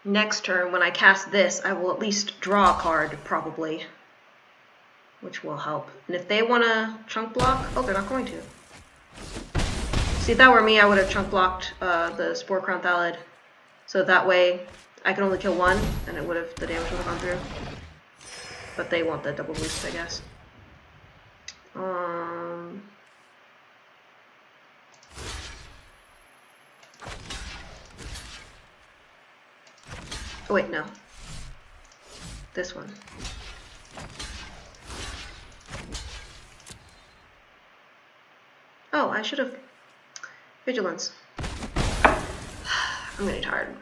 A: Next turn, when I cast this, I will at least draw a card, probably. Which will help. And if they want to chunk block... Oh, they're not going to. See, if that were me, I would have chunk blocked the Spore Crown Thallid. So that way, I can only kill one, and it would have the damage would have gone through. But they want the double boost, I guess. Oh wait, no. This one. Oh, I should have... Vigilance. I'm getting tired.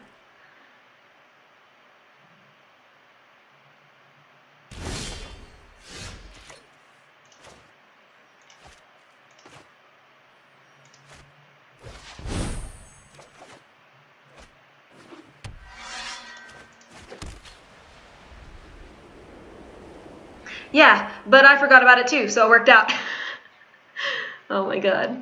A: Yeah, but I forgot about it too, so it worked out. Oh my god.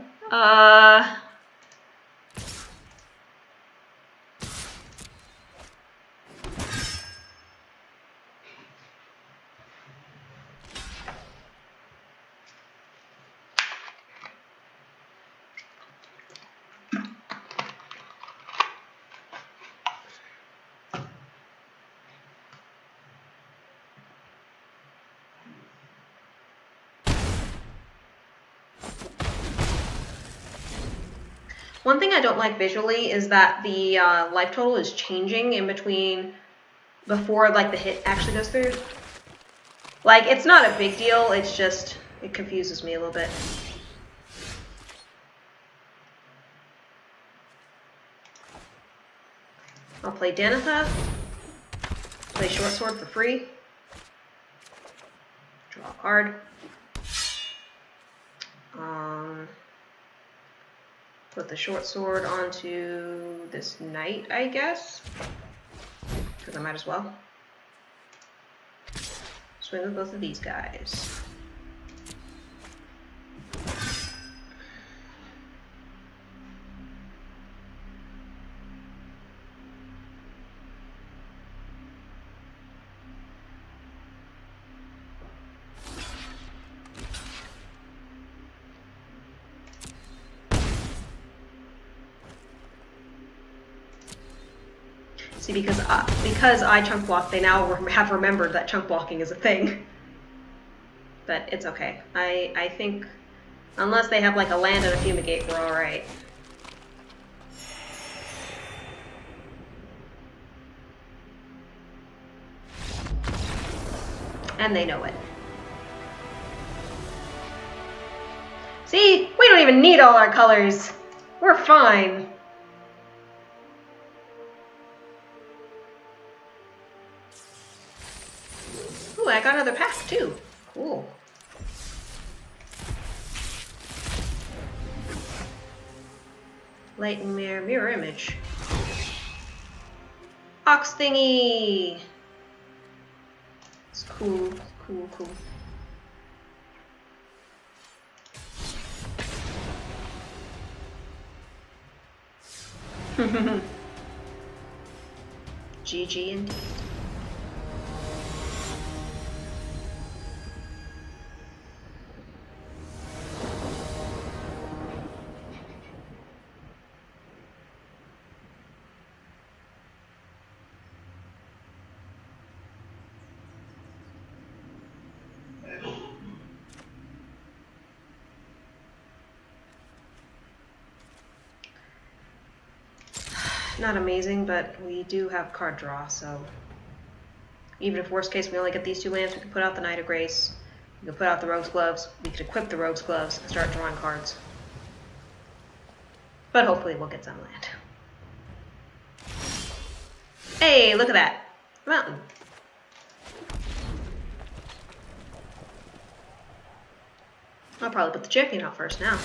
A: One thing I don't like visually is that the life total is changing in between before like the hit actually goes through. Like, it's not a big deal, it's just, it confuses me a little bit. I'll play Denethor, play Short Sword for free, draw a card. Put the Short Sword onto this knight, I guess, because I might as well. Swing with both of these guys. See, because I chunk block, they now have remembered that chunk blocking is a thing. But it's okay. I think, unless they have like a land and a fumigate, we're alright. And they know it. See, we don't even need all our colors. We're fine. Ooh, I got another pack too. Cool. Light and mirror image. Ox thingy. It's cool, cool, cool. GG indeed. Not amazing, but we do have card draw, so even if worst case we only get these 2 lands, we can put out the Knight of Grace, we can put out the Rogue's Gloves, we could equip the Rogue's Gloves and start drawing cards. But hopefully we'll get some land. Hey, look at that! Mountain. I'll probably put the champion out first now.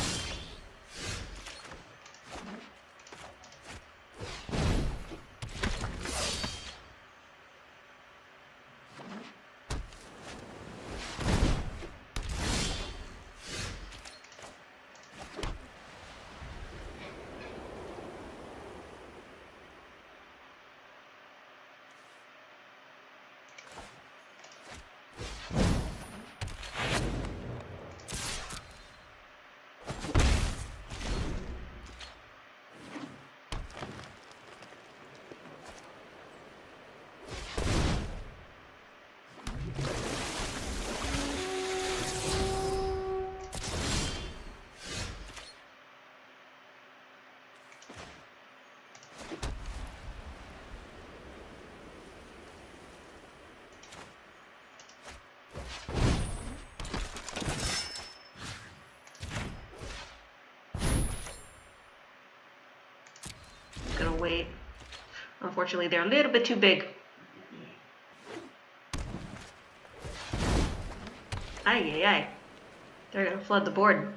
A: Gonna wait. Unfortunately, they're a little bit too big. Ay, ay, ay. They're gonna flood the board.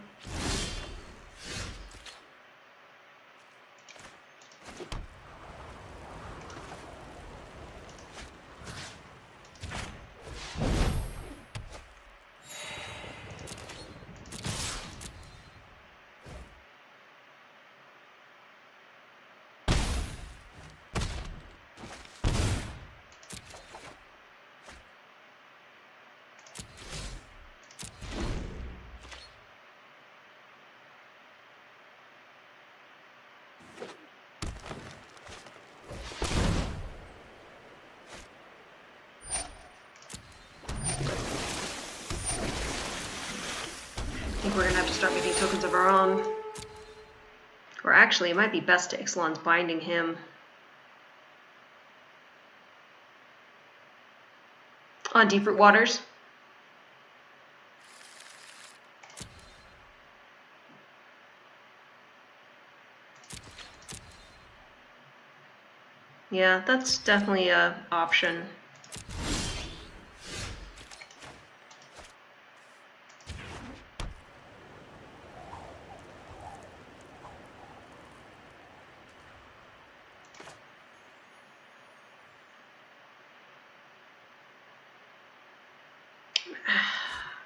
A: I think we're gonna have to start making tokens of our own. Or actually, it might be best to Ixalan's binding him. On Deeproot Waters. Yeah, that's definitely an option.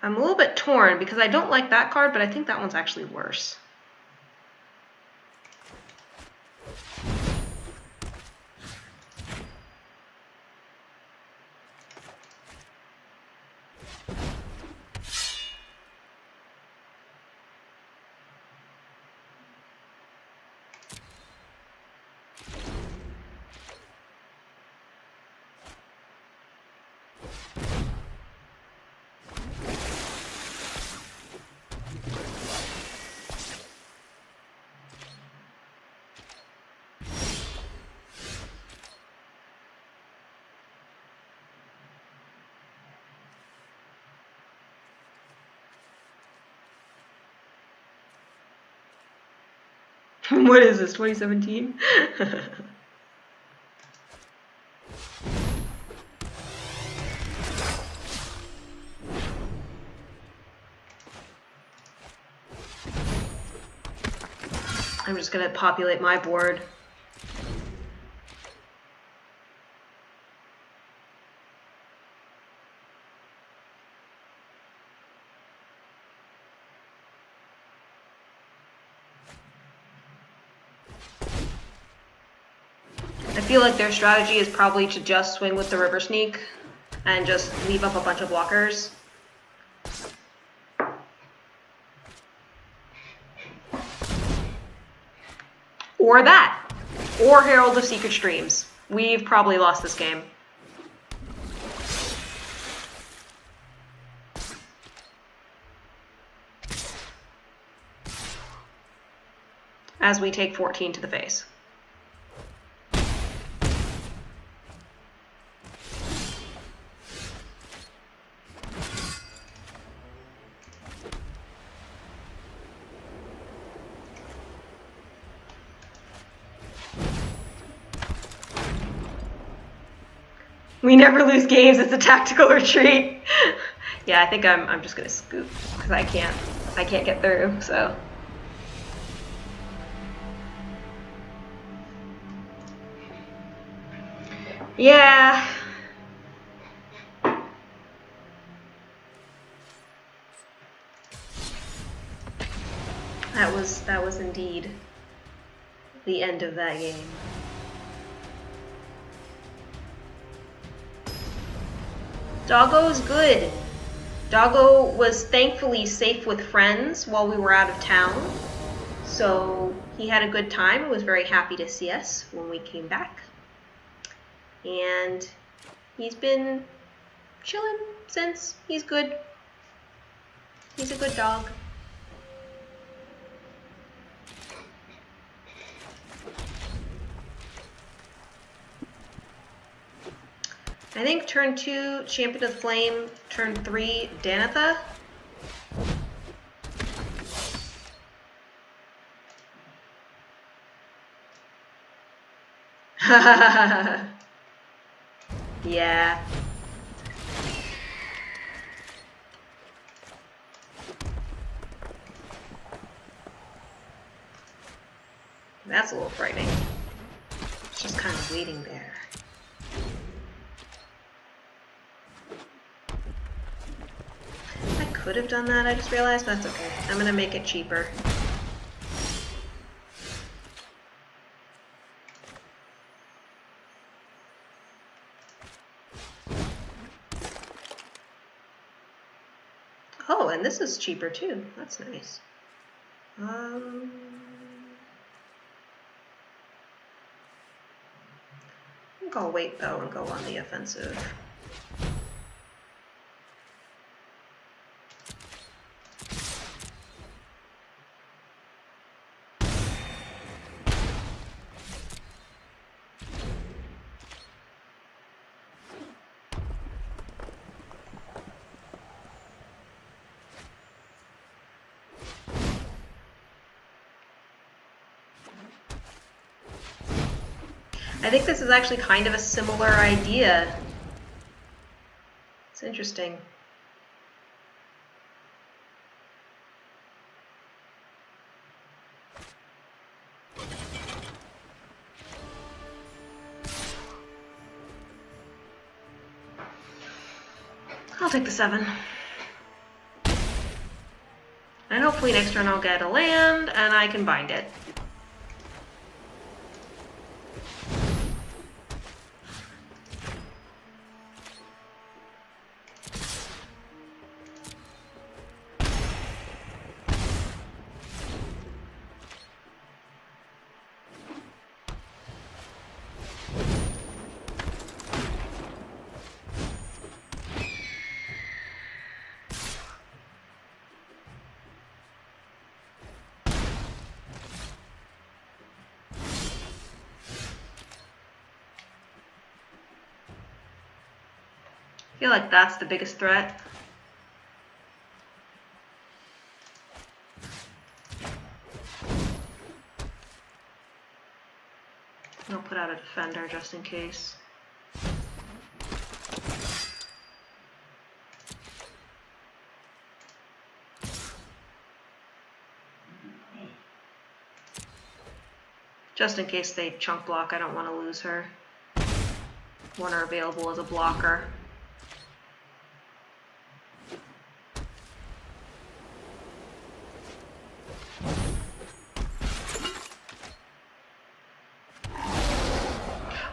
A: I'm a little bit torn because I don't like that card, but I think that one's actually worse. What is this, 2017? I'm just gonna populate my board. I feel like their strategy is probably to just swing with the River Sneak and just leave up a bunch of blockers. Or that. Or Herald of Secret Streams. We've probably lost this game. As we take 14 to the face. We never lose games. It's a tactical retreat. Yeah, I think I'm just gonna scoop because I can't get through. So. Yeah. That was indeed the end of that game. Doggo's good. Doggo was thankfully safe with friends while we were out of town. So he had a good time and was very happy to see us when we came back. And he's been chilling since. He's good. He's a good dog. I think turn 2, Champion of the Flame. Turn 3, Danitha. Yeah. That's a little frightening. It's just kind of waiting there. I could have done that, I just realized, but that's okay. I'm gonna make it cheaper. Oh, and this is cheaper too. That's nice. I think I'll wait though and go on the offensive. I think this is actually kind of a similar idea. It's interesting. I'll take the 7. And hopefully next turn I'll get a land and I can bind it. I feel like that's the biggest threat. I'll put out a defender just in case. Just in case they chunk block, I don't want to lose her. Want her available as a blocker.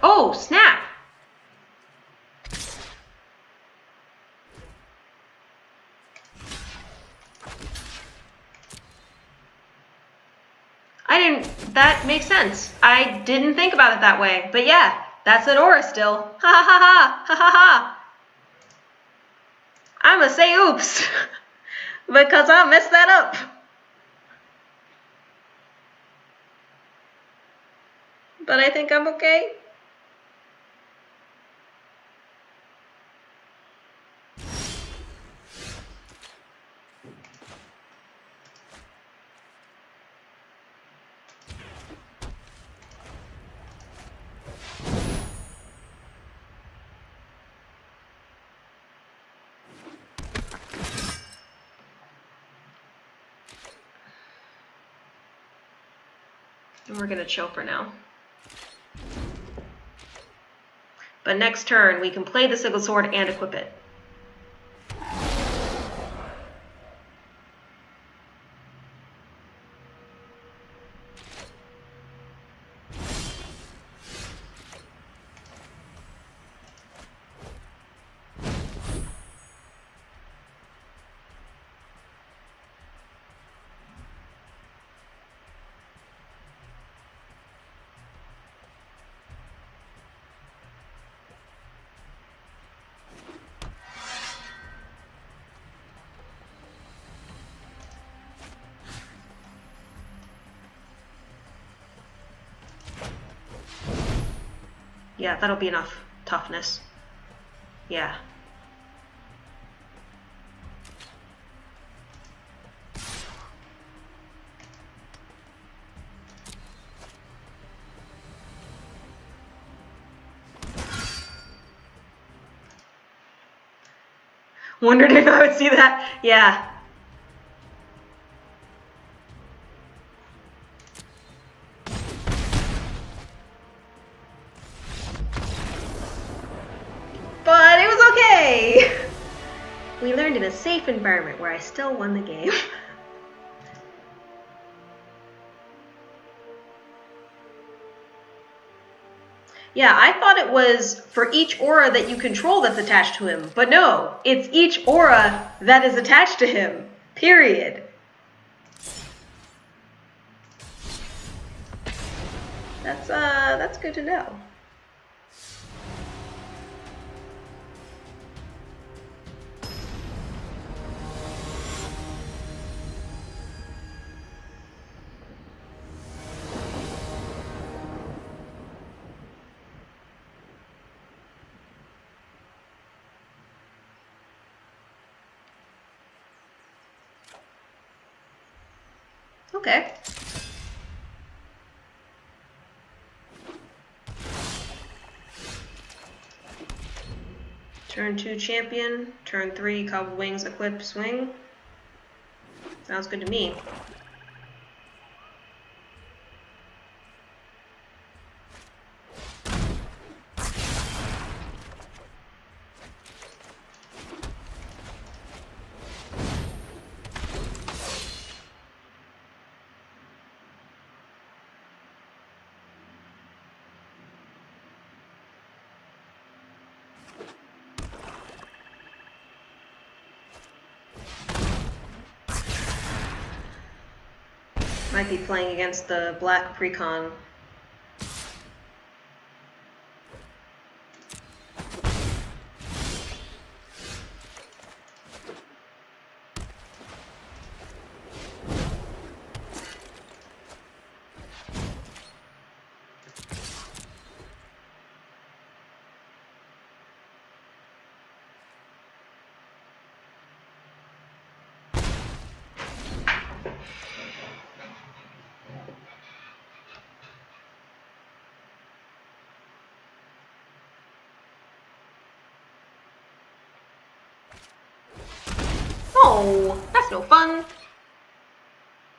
A: Oh, snap! That makes sense. I didn't think about it that way. But yeah, that's an aura still. Ha ha ha ha ha ha ha. I'ma say oops. Because I messed that up. But I think I'm okay. And we're going to chill for now. But next turn, we can play the Sigil Sword and equip it. Yeah, that'll be enough toughness. Yeah. Wondered if I would see that. Yeah. But it was okay! We learned in a safe environment where I still won the game. Yeah, I thought it was for each aura that you control that's attached to him, but no, it's each aura that is attached to him. Period. That's good to know. Okay. Turn 2 champion, turn 3 cobbled wings, equip, swing. Sounds good to me. Might be playing against the black precon. Oh, that's no fun.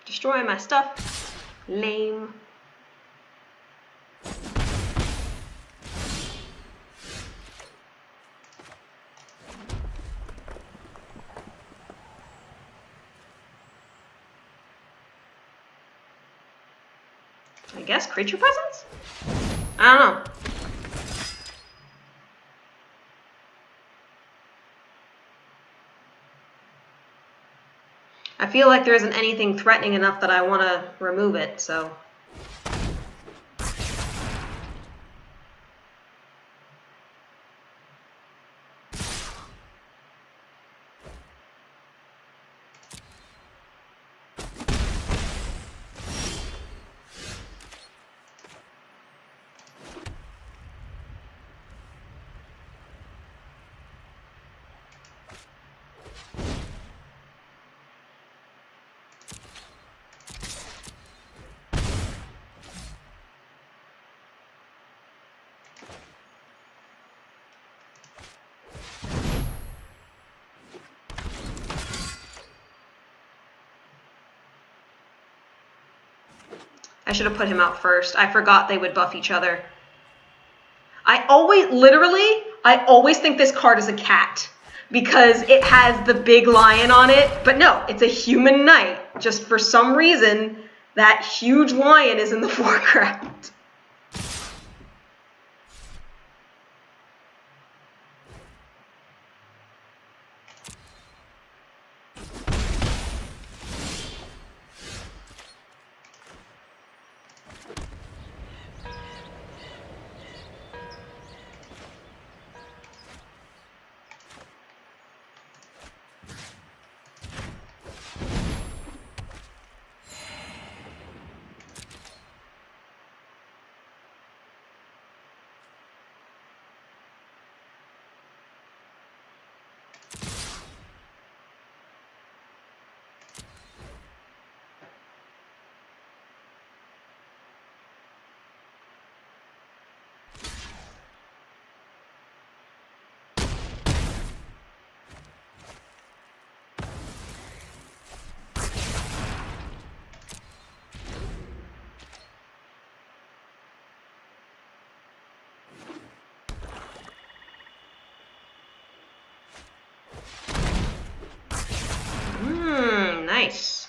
A: Destroy my stuff. Lame. I guess creature presence? I don't know. I feel like there isn't anything threatening enough that I want to remove it, so. I should have put him out first. I forgot they would buff each other. I always think this card is a cat because it has the big lion on it, but no, it's a human knight. Just for some reason, that huge lion is in the foreground. Nice.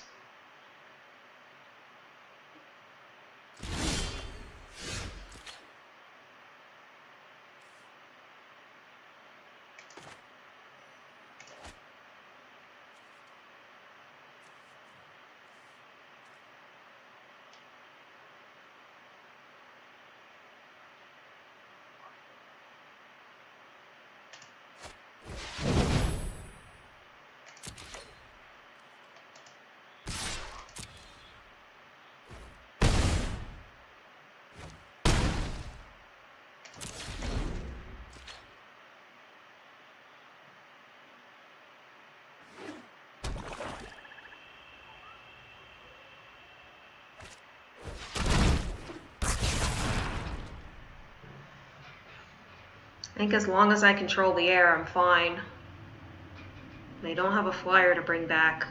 A: I think as long as I control the air, I'm fine. They don't have a flyer to bring back.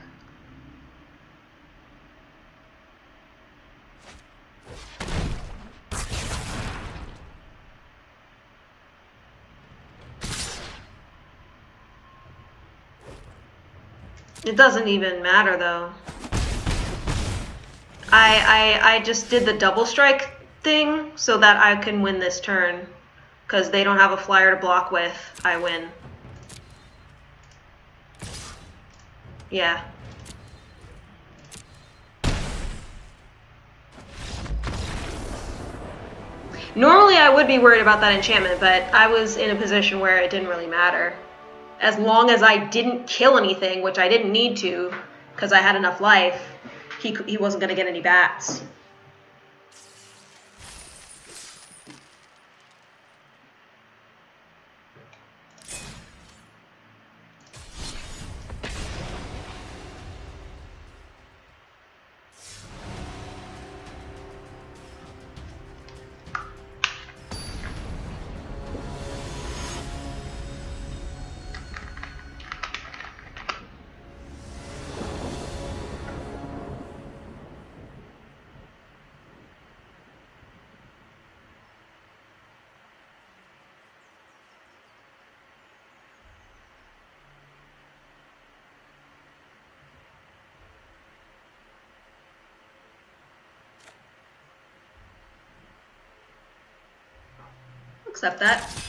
A: It doesn't even matter though. I just did the double strike thing so that I can win this turn. Because they don't have a flyer to block with, I win. Yeah. Normally I would be worried about that enchantment, but I was in a position where it didn't really matter. As long as I didn't kill anything, which I didn't need to, because I had enough life, he wasn't going to get any bats. Accept that.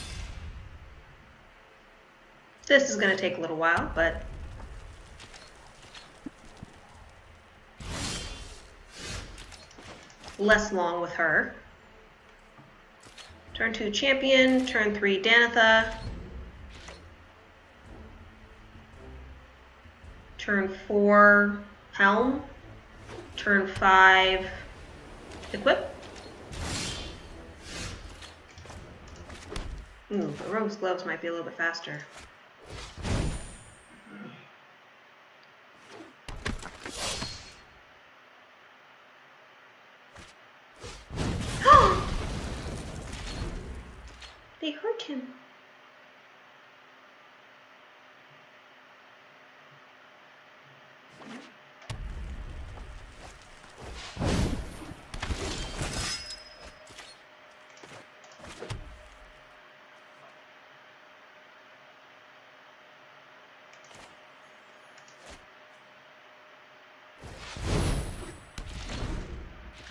A: This is going to take a little while, but less long with her. Turn 2 champion, turn 3 Danitha. Turn 4 Helm. Turn 5 Equip. Ooh, but Rogue's Gloves might be a little bit faster. They hurt him.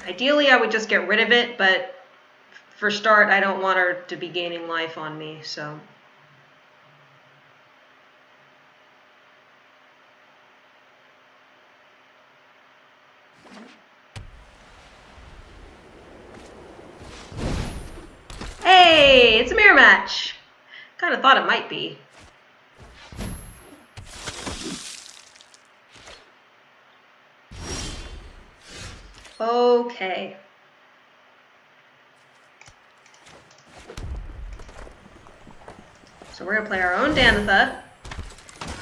A: Ideally, I would just get rid of it, but for start, I don't want her to be gaining life on me, so... Hey, it's a mirror match! Kind of thought it might be. Okay. So we're gonna play our own Danitha,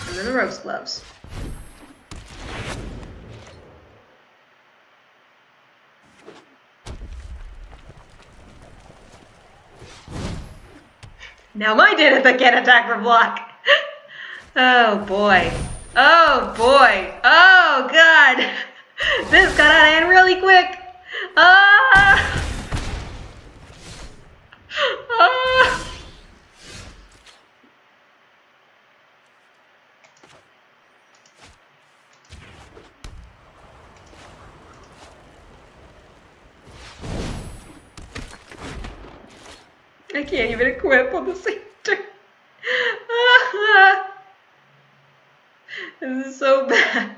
A: and then the Rogue's Gloves. Now my Danitha can't attack for block. Oh boy. Oh boy. Oh god. This got out of hand really quick. Ah! Ah! I can't even equip on the same turn. Ah! This is so bad.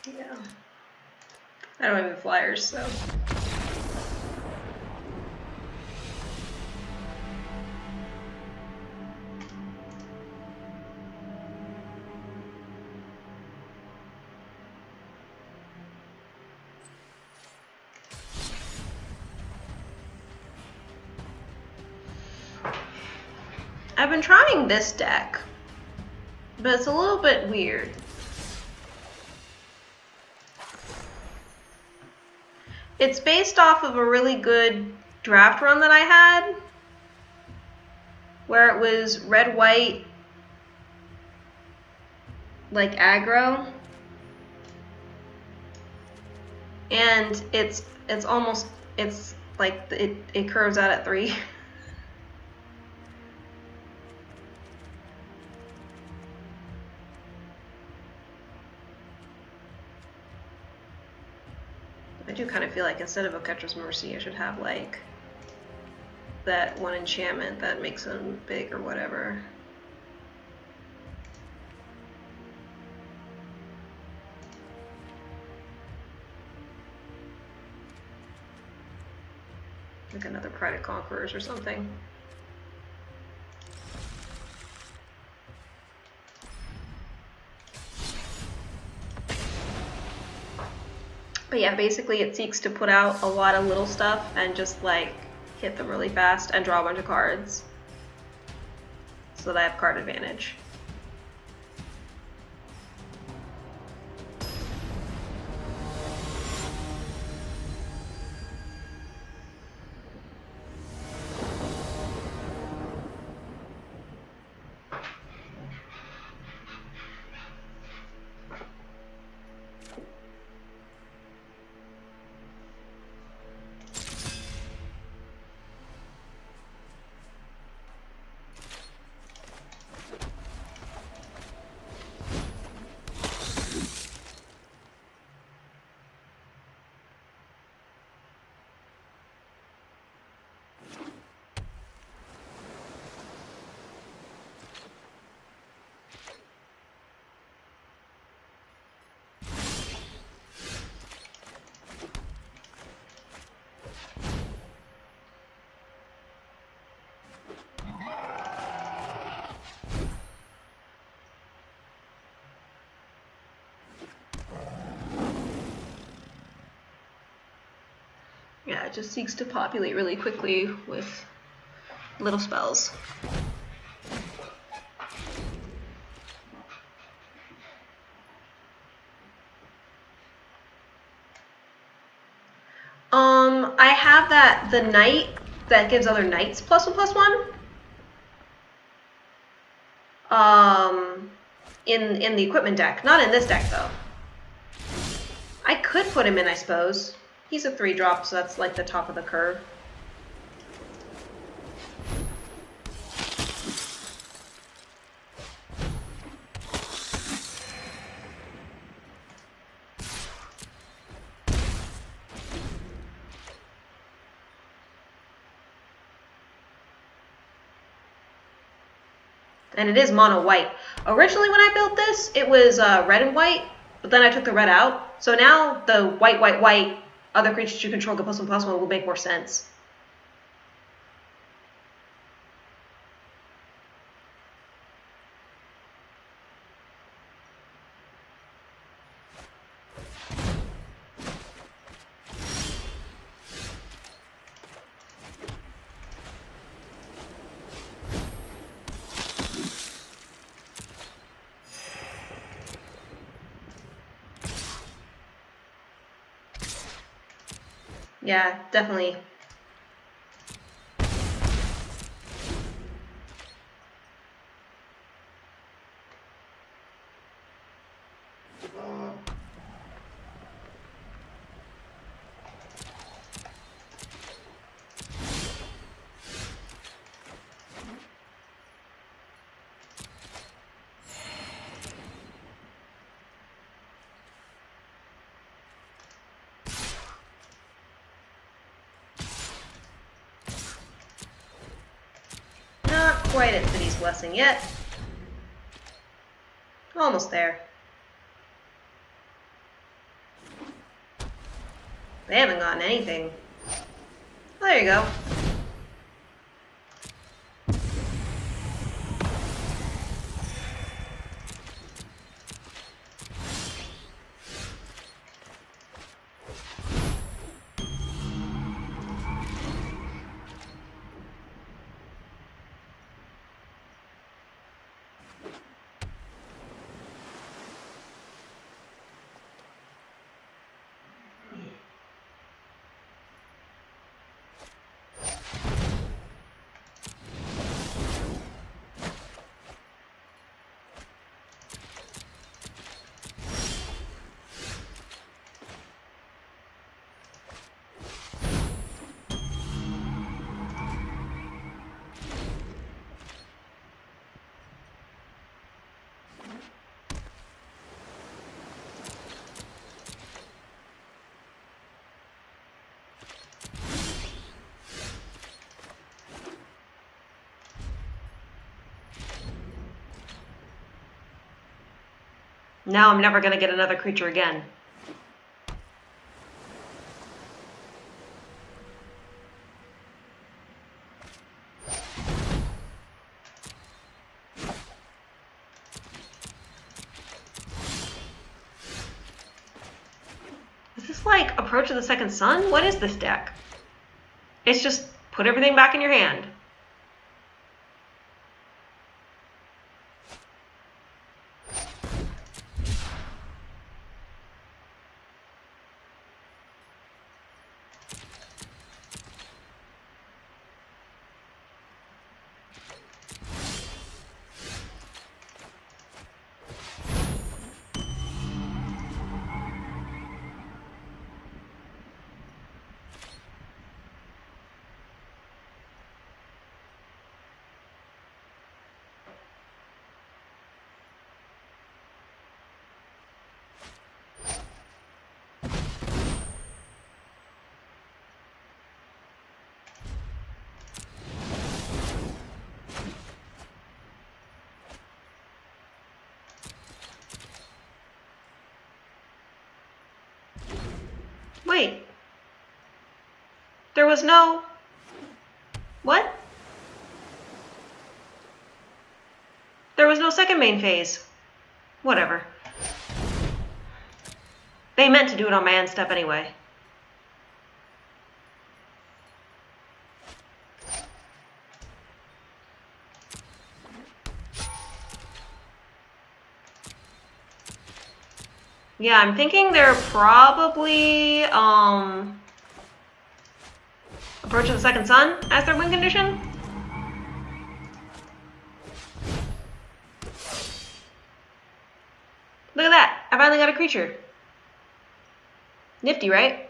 A: Yeah. I don't have any flyers, so. I've been trying this deck, but it's a little bit weird. It's based off of a really good draft run that I had, where it was red-white, like aggro, and it's like it curves out at 3. I do kind of feel like instead of Oketra's Mercy, I should have like that one enchantment that makes them big or whatever. Like another Pride of Conquerors or something. But yeah, basically it seeks to put out a lot of little stuff and just like hit them really fast and draw a bunch of cards so that I have card advantage. Yeah, it just seeks to populate really quickly with little spells. I have the knight that gives other knights +1/+1. In the equipment deck. Not in this deck, though. I could put him in, I suppose. He's a 3-drop, so that's like the top of the curve. And it is mono white. Originally when I built this, it was red and white, but then I took the red out. So now the white, white, white, other creatures you control get +1/+1 will make more sense. Yeah, definitely. Not quite at City's Blessing yet. Almost there. They haven't gotten anything. Well, there you go. Now I'm never going to get another creature again. Is this like Approach of the Second Sun? What is this deck? It's just put everything back in your hand. Wait. There was no... What? There was no second main phase. Whatever. They meant to do it on my end step anyway. Yeah, I'm thinking they're probably approaching the second sun as their win condition. Look at that! I finally got a creature. Nifty, right?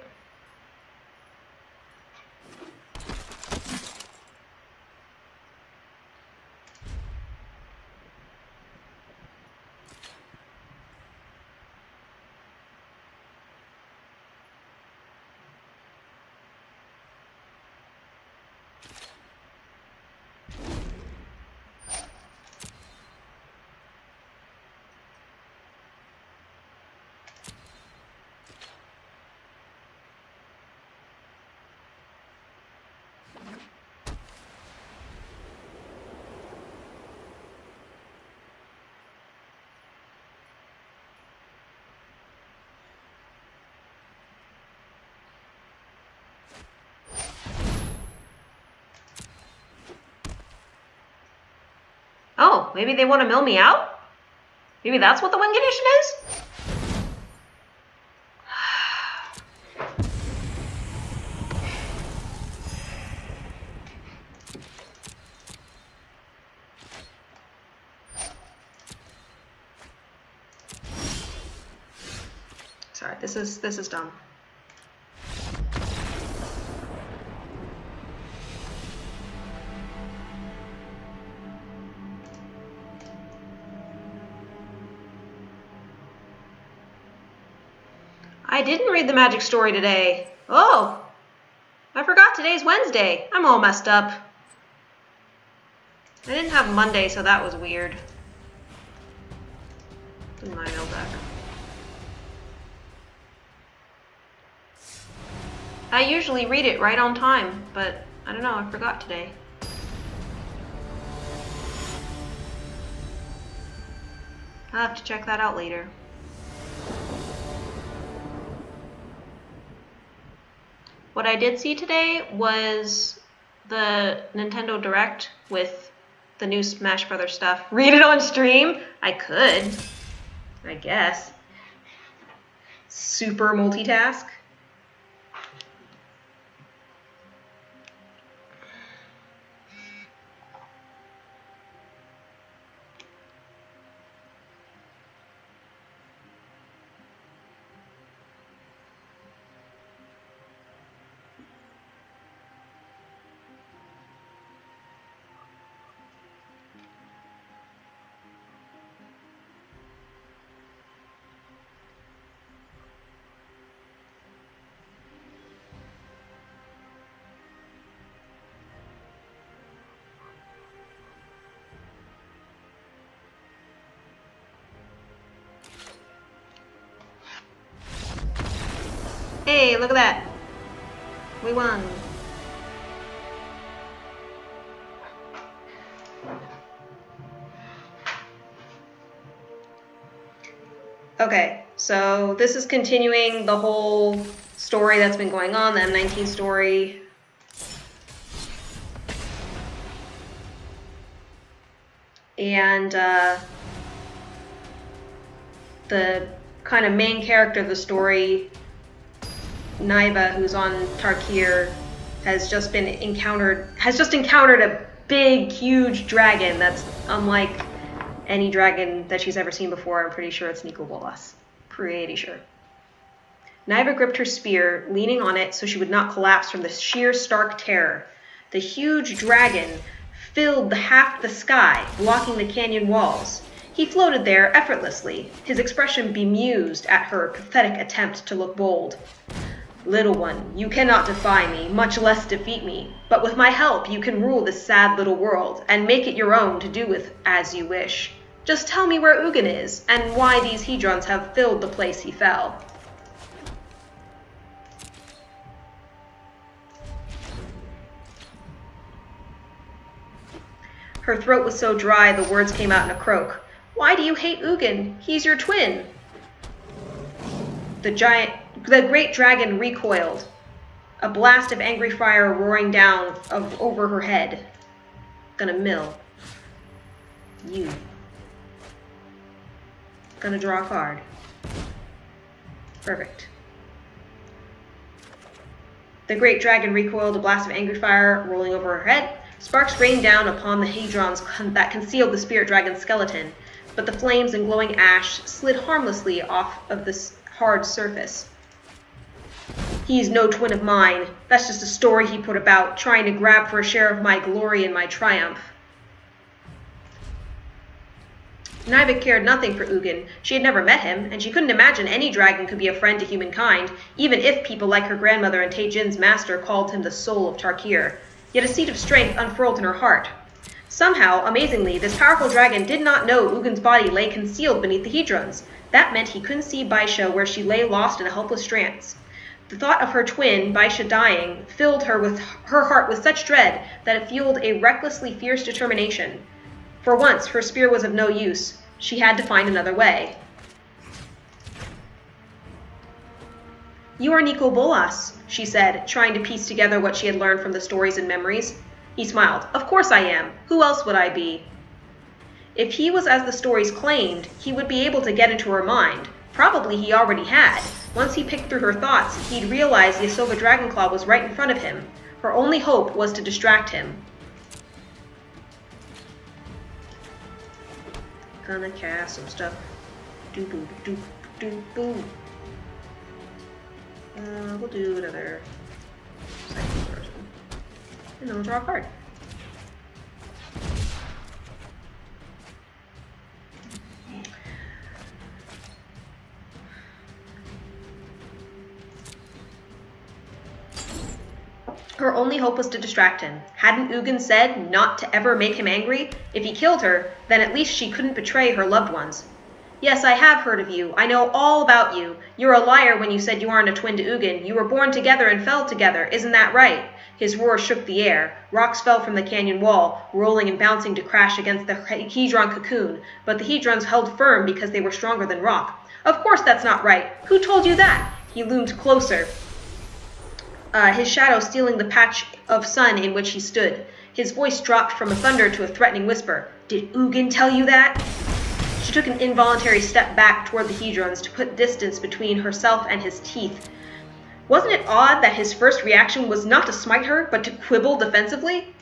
A: Oh, maybe they want to mill me out? Maybe that's what the win condition is? Sorry, this is dumb. I didn't read the magic story today. Oh, I forgot today's Wednesday. I'm all messed up. I didn't have Monday, so that was weird. In my mail back. I usually read it right on time, but I don't know, I forgot today. I'll have to check that out later. What I did see today was the Nintendo Direct with the new Smash Brothers stuff. Read it on stream? I could, I guess. Super multitask. Hey, look at that. We won. Okay, so this is continuing the whole story that's been going on, the M19 story. And the kind of main character of the story, Naiva, who's on Tarkir, has just encountered a big, huge dragon that's unlike any dragon that she's ever seen before. I'm pretty sure it's Nicol Bolas. Pretty sure. Naiva gripped her spear, leaning on it so she would not collapse from the sheer stark terror. The huge dragon filled half the sky, blocking the canyon walls. He floated there effortlessly, his expression bemused at her pathetic attempt to look bold. Little one, you cannot defy me, much less defeat me. But with my help, you can rule this sad little world, and make it your own to do with as you wish. Just tell me where Ugin is, and why these Hedrons have filled the place he fell. Her throat was so dry, the words came out in a croak. Why do you hate Ugin? He's your twin. The great dragon recoiled, a blast of angry fire roaring down over her head. Gonna mill. You. Gonna draw a card. Perfect. The great dragon recoiled, a blast of angry fire rolling over her head. Sparks rained down upon the hedrons that concealed the spirit dragon's skeleton, but the flames and glowing ash slid harmlessly off of this hard surface. He's no twin of mine. That's just a story he put about, trying to grab for a share of my glory and my triumph. Naive cared nothing for Ugin. She had never met him, and she couldn't imagine any dragon could be a friend to humankind, even if people like her grandmother and Taejin's master called him the soul of Tarkir. Yet a seed of strength unfurled in her heart. Somehow, amazingly, this powerful dragon did not know Ugin's body lay concealed beneath the hedrons. That meant he couldn't see Baisha where she lay lost in a helpless trance. The thought of her twin, Baisha, dying filled her heart with such dread that it fueled a recklessly fierce determination. For once, her spear was of no use. She had to find another way. "You are Nico Bolas," she said, trying to piece together what she had learned from the stories and memories. He smiled. "Of course I am. Who else would I be?" If he was as the stories claimed, he would be able to get into her mind. Probably he already had. Once he picked through her thoughts, he'd realize Yasova Dragonclaw was right in front of him. Her only hope was to distract him. Gonna cast some stuff. Doo-boo-doo-doo-boo. We'll do another second person. And then we'll draw a card. Her only hope was to distract him. Hadn't Ugin said not to ever make him angry? If he killed her, then at least she couldn't betray her loved ones. "Yes, I have heard of you. I know all about you. You're a liar when you said you aren't a twin to Ugin. You were born together and fell together. Isn't that right?" His roar shook the air. Rocks fell from the canyon wall, rolling and bouncing to crash against the hedron cocoon, but the hedrons held firm because they were stronger than rock. "Of course that's not right. Who told you that?" He loomed closer, his shadow stealing the patch of sun in which he stood. His voice dropped from a thunder to a threatening whisper. "Did Ugin tell you that?" She took an involuntary step back toward the hedrons to put distance between herself and his teeth. Wasn't it odd that his first reaction was not to smite her, but to quibble defensively?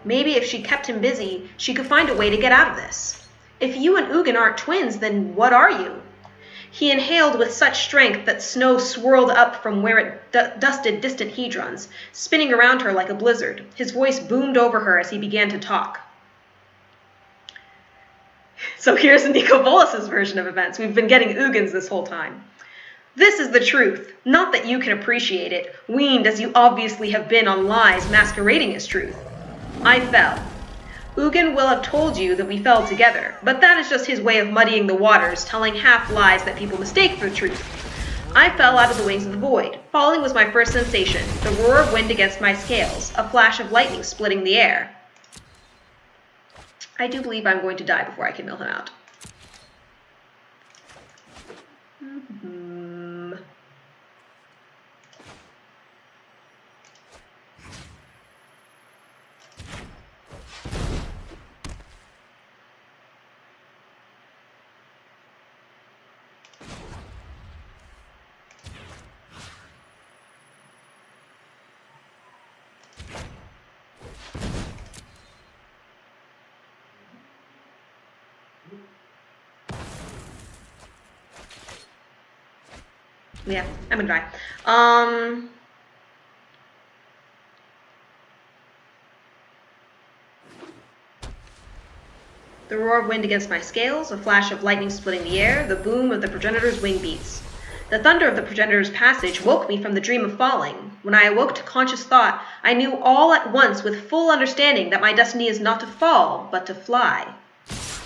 A: Maybe if she kept him busy, she could find a way to get out of this. If you and Ugin aren't twins, then what are you? He inhaled with such strength that snow swirled up from where it dusted distant hedrons, spinning around her like a blizzard. His voice boomed over her as he began to talk. So here's Nico Bolas' version of events. We've been getting Ugin's this whole time. "This is the truth. Not that you can appreciate it, weaned as you obviously have been on lies masquerading as truth. I fell. Ugin will have told you that we fell together, but that is just his way of muddying the waters, telling half lies that people mistake for truth. I fell out of the wings of the void. Falling was my first sensation, the roar of wind against my scales, a flash of lightning splitting the air." I do believe I'm going to die before I can mill him out. Yeah, I'm gonna die. The roar of wind against my scales, a flash of lightning splitting the air, the boom of the progenitor's wing beats. The thunder of the progenitor's passage woke me from the dream of falling. When I awoke to conscious thought, I knew all at once with full understanding that my destiny is not to fall, but to fly.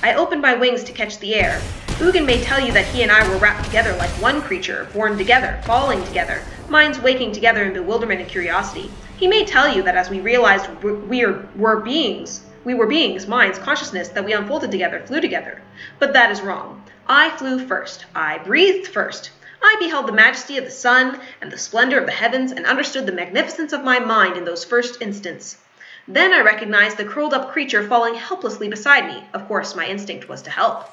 A: I opened my wings to catch the air. Ugin may tell you that he and I were wrapped together like one creature, born together, falling together, minds waking together in bewilderment and curiosity. He may tell you that as we realized we were beings, We were beings, minds, consciousness that we unfolded together, flew together. But that is wrong. I flew first. I breathed first. I beheld the majesty of the sun and the splendor of the heavens and understood the magnificence of my mind in those first instants. Then I recognized the curled-up creature falling helplessly beside me. Of course, my instinct was to help.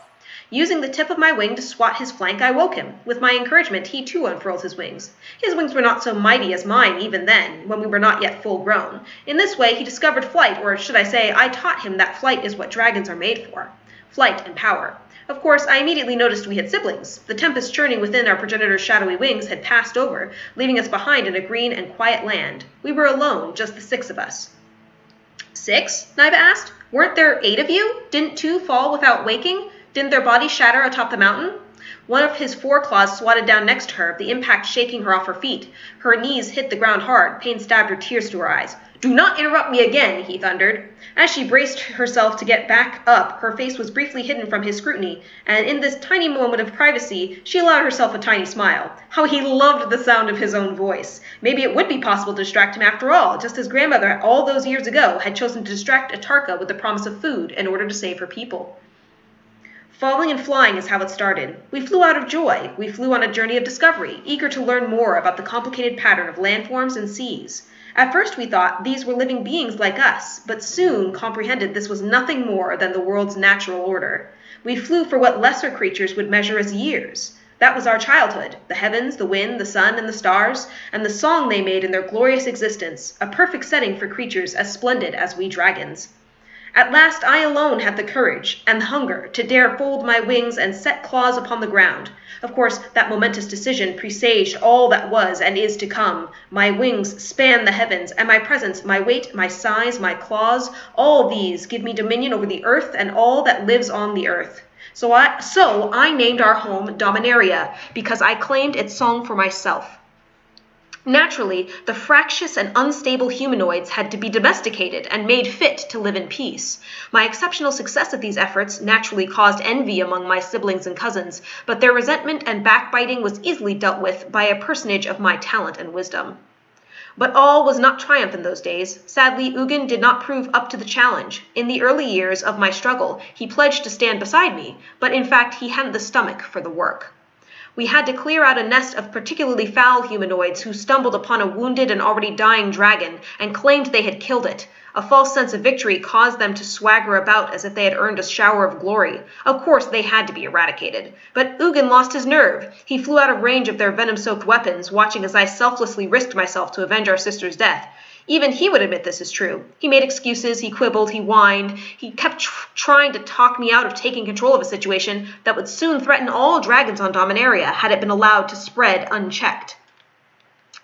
A: Using the tip of my wing to swat his flank, I woke him. With my encouragement, he too unfurled his wings. His wings were not so mighty as mine even then, when we were not yet full grown. In this way, he discovered flight, or should I say, I taught him that flight is what dragons are made for. Flight and power. Of course, I immediately noticed we had siblings. The tempest churning within our progenitor's shadowy wings had passed over, leaving us behind in a green and quiet land. We were alone, just the 6 of us. 6? Naiba asked. Weren't there 8 of you? Didn't 2 fall without waking? Didn't their bodies shatter atop the mountain? One of his foreclaws swatted down next to her, the impact shaking her off her feet. Her knees hit the ground hard. Pain stabbed her tears to her eyes. Do not interrupt me again, he thundered. As she braced herself to get back up, her face was briefly hidden from his scrutiny, and in this tiny moment of privacy, she allowed herself a tiny smile. How he loved the sound of his own voice. Maybe it would be possible to distract him after all, just as grandmother all those years ago had chosen to distract Atarka with the promise of food in order to save her people. Falling and flying is how it started. We flew out of joy. We flew on a journey of discovery, eager to learn more about the complicated pattern of landforms and seas. At first we thought these were living beings like us, but soon comprehended this was nothing more than the world's natural order. We flew for what lesser creatures would measure as years. That was our childhood, the heavens, the wind, the sun, and the stars, and the song they made in their glorious existence, a perfect setting for creatures as splendid as we dragons. At last I alone had the courage and the hunger to dare fold my wings and set claws upon the ground. Of course, that momentous decision presaged all that was and is to come. My wings span the heavens, and my presence, my weight, my size, my claws, all these give me dominion over the earth and all that lives on the earth. So I named our home Dominaria, because I claimed its song for myself. Naturally, the fractious and unstable humanoids had to be domesticated and made fit to live in peace. My exceptional success at these efforts naturally caused envy among my siblings and cousins, but their resentment and backbiting was easily dealt with by a personage of my talent and wisdom. But all was not triumph in those days. Sadly, Ugin did not prove up to the challenge. In the early years of my struggle, he pledged to stand beside me, but in fact he hadn't the stomach for the work. We had to clear out a nest of particularly foul humanoids who stumbled upon a wounded and already dying dragon and claimed they had killed it. A false sense of victory caused them to swagger about as if they had earned a shower of glory. Of course, they had to be eradicated. But Ugin lost his nerve. He flew out of range of their venom-soaked weapons, watching as I selflessly risked myself to avenge our sister's death. Even he would admit this is true. He made excuses, he quibbled, he whined. He kept trying to talk me out of taking control of a situation that would soon threaten all dragons on Dominaria had it been allowed to spread unchecked.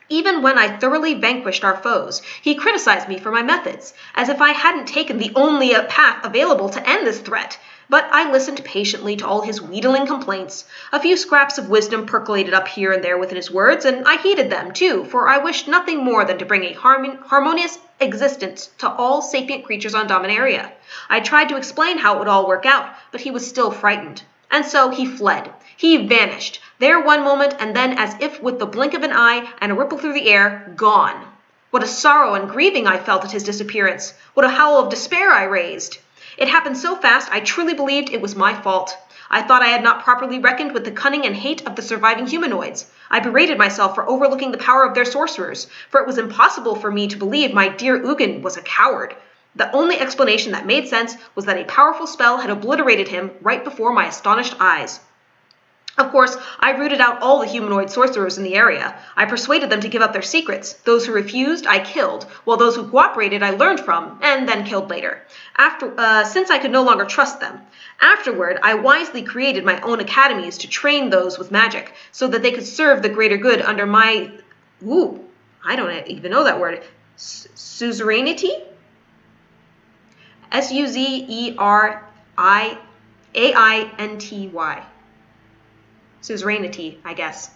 A: Even when I thoroughly vanquished our foes, he criticized me for my methods, as if I hadn't taken the only path available to end this threat. But I listened patiently to all his wheedling complaints. A few scraps of wisdom percolated up here and there within his words, and I heeded them, too, for I wished nothing more than to bring a harmonious existence to all sapient creatures on Dominaria. I tried to explain how it would all work out, but he was still frightened. And so he fled. He vanished. There one moment, and then, as if with the blink of an eye and a ripple through the air, gone. What a sorrow and grieving I felt at his disappearance. What a howl of despair I raised. It happened so fast I truly believed it was my fault. I thought I had not properly reckoned with the cunning and hate of the surviving humanoids. I berated myself for overlooking the power of their sorcerers, for it was impossible for me to believe my dear Ugin was a coward. The only explanation that made sense was that a powerful spell had obliterated him right before my astonished eyes. Of course, I rooted out all the humanoid sorcerers in the area. I persuaded them to give up their secrets. Those who refused, I killed, while those who cooperated I learned from, and then killed later, since I could no longer trust them. Afterward, I wisely created my own academies to train those with magic, so that they could serve the greater good under my... I don't even know that word. Suzerainty? Suzerainty. Suzerainty, I guess.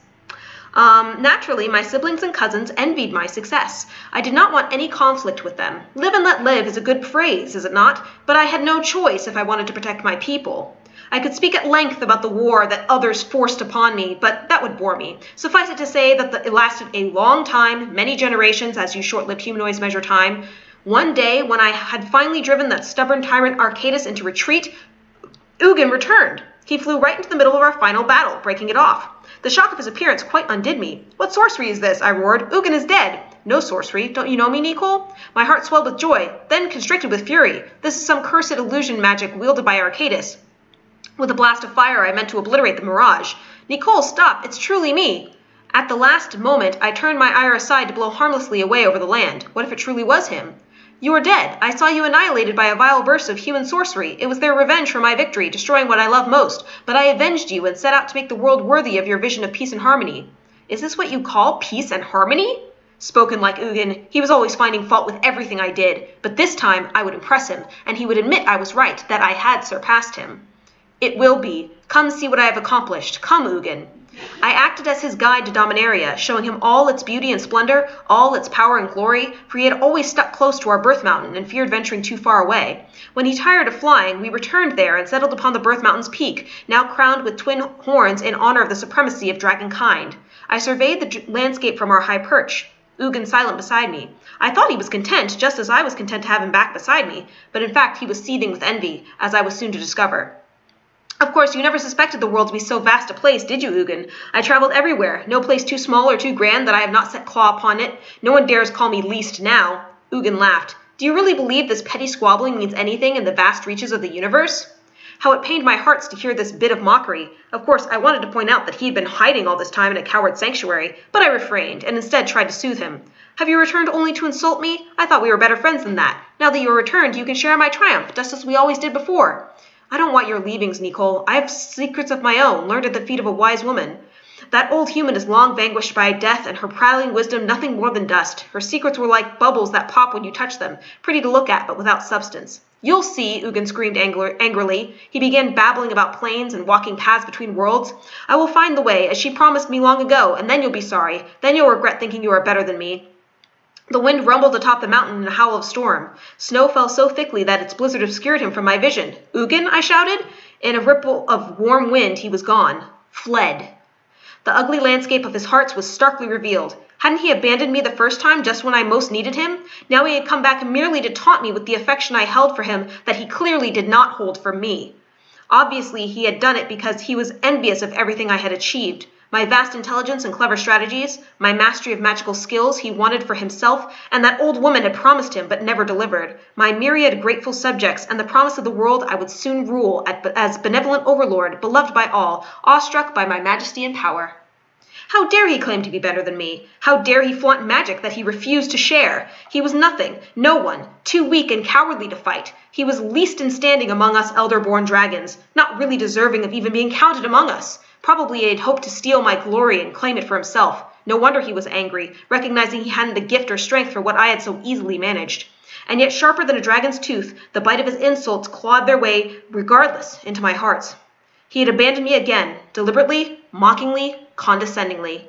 A: Naturally, my siblings and cousins envied my success. I did not want any conflict with them. Live and let live is a good phrase, is it not? But I had no choice if I wanted to protect my people. I could speak at length about the war that others forced upon me, but that would bore me. Suffice it to say that it lasted a long time, many generations, as you short-lived humanoids measure time. One day, when I had finally driven that stubborn tyrant Arcadis into retreat, Ugin returned. He flew right into the middle of our final battle, breaking it off. The shock of his appearance quite undid me. What sorcery is this? I roared. Ugin is dead. No sorcery. Don't you know me, Nicole? My heart swelled with joy, then constricted with fury. This is some cursed illusion magic wielded by Arcadis. With a blast of fire, I meant to obliterate the mirage. Nicole, stop! It's truly me! At the last moment, I turned my ire aside to blow harmlessly away over the land. What if it truly was him? You are dead. I saw you annihilated by a vile burst of human sorcery. It was their revenge for my victory, destroying what I love most. But I avenged you and set out to make the world worthy of your vision of peace and harmony. Is this what you call peace and harmony? Spoken like Ugin, he was always finding fault with everything I did. But this time, I would impress him, and he would admit I was right, that I had surpassed him. It will be. Come see what I have accomplished. Come, Ugin. I acted as his guide to Dominaria, showing him all its beauty and splendor, all its power and glory, for he had always stuck close to our birth mountain and feared venturing too far away. When he tired of flying, we returned there and settled upon the birth mountain's peak, now crowned with twin horns in honor of the supremacy of dragonkind. I surveyed the landscape from our high perch, Ugin silent beside me. I thought he was content, just as I was content to have him back beside me, but in fact he was seething with envy, as I was soon to discover. Of course, you never suspected the world to be so vast a place, did you, Ugin? I traveled everywhere, no place too small or too grand that I have not set claw upon it. No one dares call me least now. Ugin laughed. Do you really believe this petty squabbling means anything in the vast reaches of the universe? How it pained my hearts to hear this bit of mockery. Of course, I wanted to point out that he had been hiding all this time in a coward sanctuary, but I refrained, and instead tried to soothe him. Have you returned only to insult me? I thought we were better friends than that. Now that you are returned, you can share my triumph, just as we always did before. I don't want your leavings, Nicole. I have secrets of my own, learned at the feet of a wise woman. That old human is long vanquished by death, and her prattling wisdom nothing more than dust. Her secrets were like bubbles that pop when you touch them, pretty to look at, but without substance. You'll see, Ugin screamed angrily. He began babbling about planes and walking paths between worlds. I will find the way, as she promised me long ago, and then you'll be sorry. Then you'll regret thinking you are better than me. The wind rumbled atop the mountain in a howl of storm. Snow fell so thickly that its blizzard obscured him from my vision. Ugin, I shouted. In a ripple of warm wind, he was gone. Fled. The ugly landscape of his hearts was starkly revealed. Hadn't he abandoned me the first time, just when I most needed him? Now he had come back merely to taunt me with the affection I held for him that he clearly did not hold for me. Obviously, he had done it because he was envious of everything I had achieved. My vast intelligence and clever strategies, my mastery of magical skills he wanted for himself, and that old woman had promised him but never delivered, my myriad grateful subjects, and the promise of the world I would soon rule as benevolent overlord, beloved by all, awestruck by my majesty and power. How dare he claim to be better than me? How dare he flaunt magic that he refused to share? He was nothing, no one, too weak and cowardly to fight. He was least in standing among us elder-born dragons, not really deserving of even being counted among us. Probably he had hoped to steal my glory and claim it for himself. No wonder he was angry, recognizing he hadn't the gift or strength for what I had so easily managed. And yet sharper than a dragon's tooth, the bite of his insults clawed their way, regardless, into my heart. He had abandoned me again, deliberately, mockingly, condescendingly.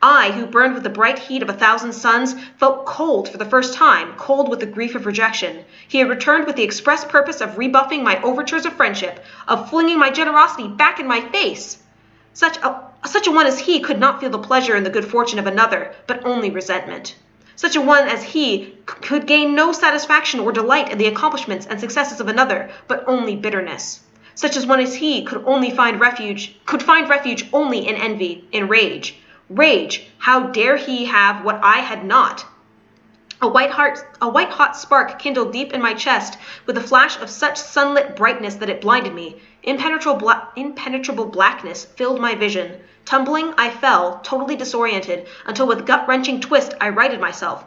A: I, who burned with the bright heat of 1,000 suns, felt cold for the first time, cold with the grief of rejection. He had returned with the express purpose of rebuffing my overtures of friendship, of flinging my generosity back in my face. Such a one as he could not feel the pleasure in the good fortune of another, but only resentment. Such a one as he could gain no satisfaction or delight in the accomplishments and successes of another, but only bitterness. Such as one as he could find refuge only in envy, in rage. Rage, how dare he have what I had not? A white-hot spark kindled deep in my chest with a flash of such sunlit brightness that it blinded me. Impenetrable blackness filled my vision. Tumbling, I fell, totally disoriented, until with gut-wrenching twist I righted myself,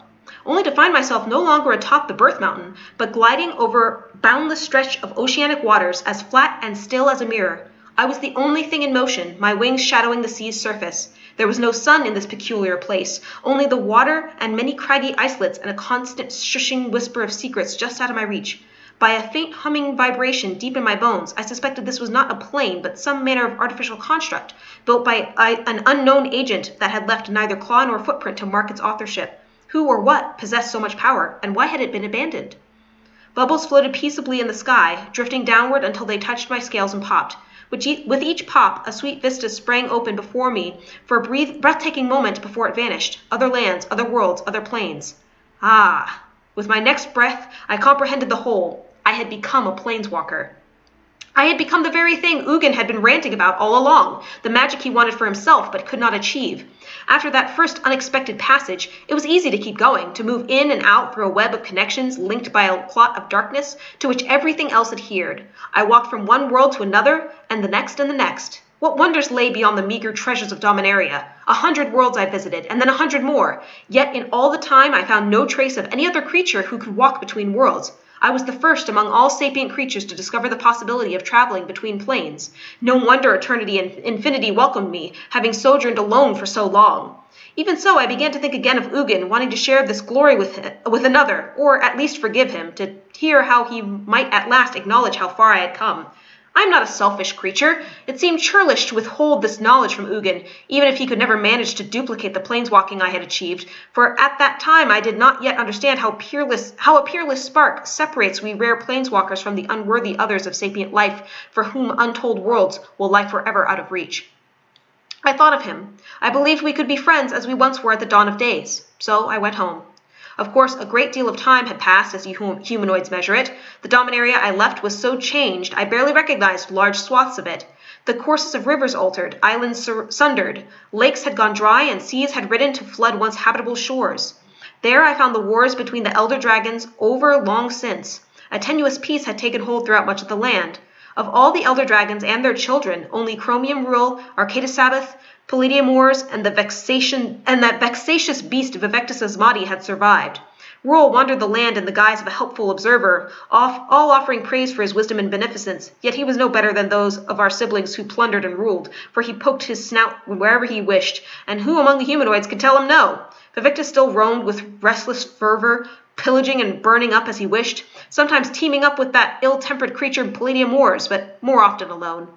A: only to find myself no longer atop the birth mountain, but gliding over boundless stretch of oceanic waters as flat and still as a mirror. I was the only thing in motion, my wings shadowing the sea's surface. There was no sun in this peculiar place, only the water and many craggy islets and a constant shushing whisper of secrets just out of my reach. By a faint humming vibration deep in my bones, I suspected this was not a plane, but some manner of artificial construct, built by an unknown agent that had left neither claw nor footprint to mark its authorship. Who or what possessed so much power, and why had it been abandoned? Bubbles floated peaceably in the sky, drifting downward until they touched my scales and popped. With each pop, a sweet vista sprang open before me for a breathtaking moment before it vanished. Other lands, other worlds, other planes. Ah! With my next breath, I comprehended the whole. I had become a planeswalker. I had become the very thing Ugin had been ranting about all along, the magic he wanted for himself but could not achieve. After that first unexpected passage, it was easy to keep going, to move in and out through a web of connections linked by a clot of darkness to which everything else adhered. I walked from one world to another, and the next and the next. What wonders lay beyond the meager treasures of Dominaria? 100 worlds I visited, and then 100 more. Yet in all the time I found no trace of any other creature who could walk between worlds. I was the first among all sapient creatures to discover the possibility of traveling between planes. No wonder eternity and infinity welcomed me, having sojourned alone for so long. Even so, I began to think again of Ugin, wanting to share this glory with another, or at least forgive him, to hear how he might at last acknowledge how far I had come. I am not a selfish creature. It seemed churlish to withhold this knowledge from Ugin, even if he could never manage to duplicate the planeswalking I had achieved, for at that time I did not yet understand how a peerless spark separates we rare planeswalkers from the unworthy others of sapient life, for whom untold worlds will lie forever out of reach. I thought of him. I believed we could be friends as we once were at the dawn of days. So I went home. Of course, a great deal of time had passed as humanoids measure it. The Dominaria I left was so changed, I barely recognized large swaths of it. The courses of rivers altered, islands sundered, lakes had gone dry, and seas had ridden to flood once habitable shores. There I found the wars between the elder dragons over long since. A tenuous peace had taken hold throughout much of the land. Of all the elder dragons and their children, only Chromium Rule, Arcata Sabbath, Palladium Wars, and that vexatious beast Vivectus Asmati had survived. Rule wandered the land in the guise of a helpful observer, all offering praise for his wisdom and beneficence, yet he was no better than those of our siblings who plundered and ruled, for he poked his snout wherever he wished, and who among the humanoids could tell him no? Vivectus still roamed with restless fervor, pillaging and burning up as he wished, sometimes teaming up with that ill-tempered creature in Palladium Wars, but more often alone.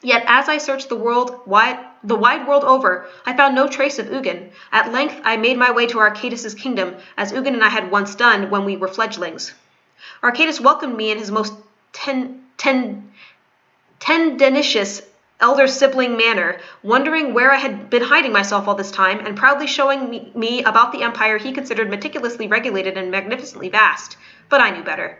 A: Yet as I searched the wide world over, I found no trace of Ugin. At length I made my way to Arcadis' kingdom, as Ugin and I had once done when we were fledglings. Arcadis welcomed me in his most tendentious elder sibling manner, wondering where I had been hiding myself all this time, and proudly showing me about the empire he considered meticulously regulated and magnificently vast. But I knew better.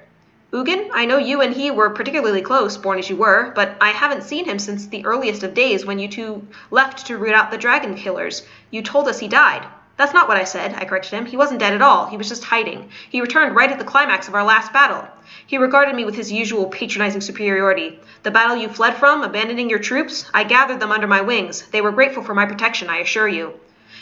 A: Ugin, I know you and he were particularly close, born as you were, but I haven't seen him since the earliest of days when you two left to root out the dragon killers. You told us he died. That's not what I said, I corrected him. He wasn't dead at all. He was just hiding. He returned right at the climax of our last battle. He regarded me with his usual patronizing superiority. The battle you fled from, abandoning your troops, I gathered them under my wings. They were grateful for my protection, I assure you.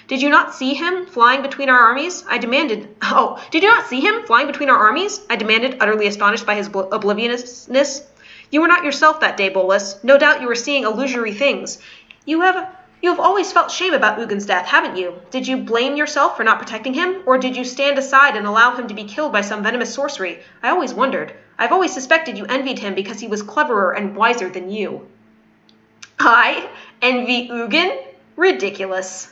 A: Did you not see him flying between our armies? I demanded. Oh, did you not see him flying between our armies? I demanded, utterly astonished by his obliviousness. You were not yourself that day, Bolus. No doubt you were seeing illusory things. You have always felt shame about Ugin's death, haven't you? Did you blame yourself for not protecting him, or did you stand aside and allow him to be killed by some venomous sorcery? I always wondered. I've always suspected you envied him because he was cleverer and wiser than you. I envy Ugin? Ridiculous.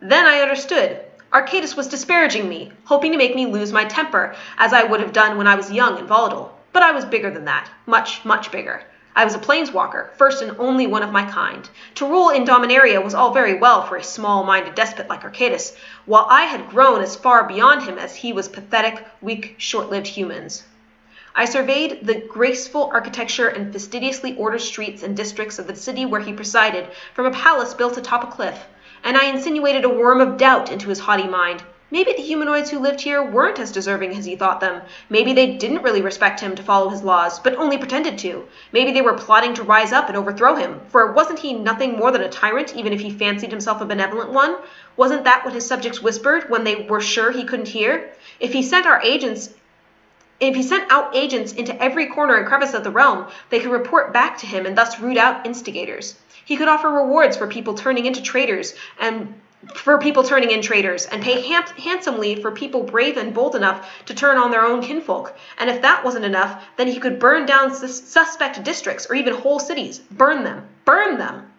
A: Then I understood. Arcadis was disparaging me, hoping to make me lose my temper, as I would have done when I was young and volatile. But I was bigger than that. Much, much bigger. I was a planeswalker, first and only one of my kind. To rule in Dominaria was all very well for a small-minded despot like Arcadis, while I had grown as far beyond him as he was pathetic, weak, short-lived humans. I surveyed the graceful architecture and fastidiously ordered streets and districts of the city where he presided from a palace built atop a cliff, and I insinuated a worm of doubt into his haughty mind. Maybe the humanoids who lived here weren't as deserving as he thought them. Maybe they didn't really respect him to follow his laws, but only pretended to. Maybe they were plotting to rise up and overthrow him, for wasn't he nothing more than a tyrant, even if he fancied himself a benevolent one? Wasn't that what his subjects whispered when they were sure he couldn't hear? If he sent out agents into every corner and crevice of the realm, they could report back to him and thus root out instigators. He could offer rewards for people turning in traitors, and pay handsomely for people brave and bold enough to turn on their own kinfolk. And if that wasn't enough, then he could burn down suspect districts or even whole cities. Burn them. Burn them.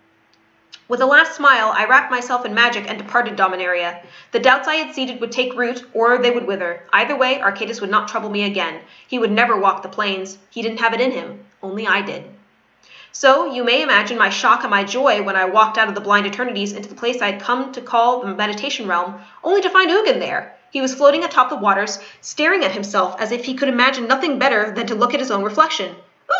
A: With a last smile, I wrapped myself in magic and departed Dominaria. The doubts I had seeded would take root, or they would wither. Either way, Arcadis would not trouble me again. He would never walk the plains. He didn't have it in him. Only I did. So you may imagine my shock and my joy when I walked out of the blind eternities into the place I had come to call the meditation realm, only to find Ugin there. He was floating atop the waters, staring at himself as if he could imagine nothing better than to look at his own reflection.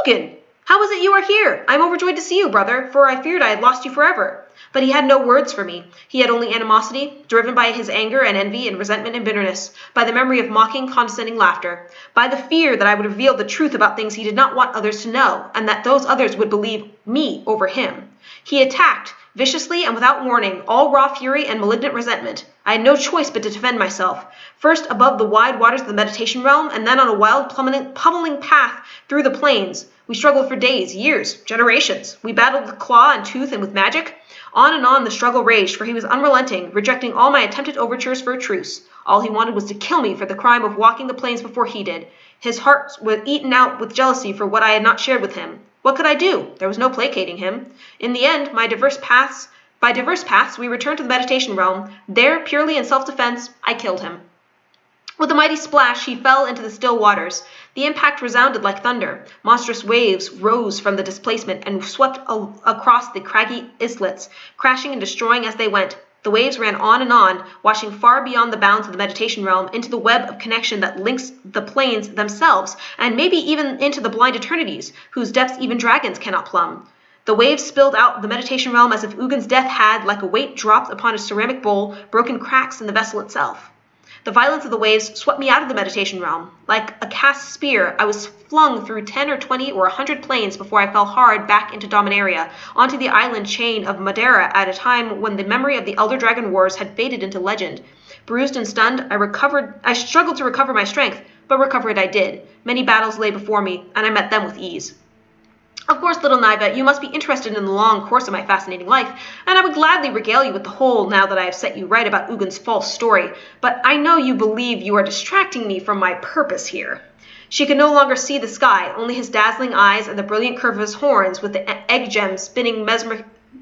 A: Ugin! How is it you are here? I am overjoyed to see you, brother, for I feared I had lost you forever. But he had no words for me. He had only animosity, driven by his anger and envy and resentment and bitterness, by the memory of mocking, condescending laughter, by the fear that I would reveal the truth about things he did not want others to know, and that those others would believe me over him. He attacked, viciously and without warning, all raw fury and malignant resentment. I had no choice but to defend myself, first above the wide waters of the meditation realm, and then on a wild pummeling path through the plains. We struggled for days, years, generations. We battled with claw and tooth and with magic. On and on the struggle raged, for he was unrelenting, rejecting all my attempted overtures for a truce. All he wanted was to kill me for the crime of walking the plains before he did. His heart was eaten out with jealousy for what I had not shared with him. What could I do? There was no placating him. In the end, by diverse paths, we returned to the meditation realm. There, purely in self-defense, I killed him. With a mighty splash, he fell into the still waters. The impact resounded like thunder. Monstrous waves rose from the displacement and swept across the craggy islets, crashing and destroying as they went. The waves ran on, washing far beyond the bounds of the meditation realm into the web of connection that links the planes themselves, and maybe even into the blind eternities, whose depths even dragons cannot plumb. The waves spilled out the meditation realm as if Ugin's death had, like a weight dropped upon a ceramic bowl, broken cracks in the vessel itself. The violence of the waves swept me out of the meditation realm. Like a cast spear, I was flung through 10 or 20 or 100 planes before I fell hard back into Dominaria, onto the island chain of Madeira at a time when the memory of the Elder Dragon Wars had faded into legend. Bruised and stunned, I struggled to recover my strength, but recover it I did. Many battles lay before me, and I met them with ease. Of course, little Niva, you must be interested in the long course of my fascinating life, and I would gladly regale you with the whole now that I have set you right about Ugin's false story, but I know you believe you are distracting me from my purpose here. She could no longer see the sky, only his dazzling eyes and the brilliant curve of his horns with the egg gems spinning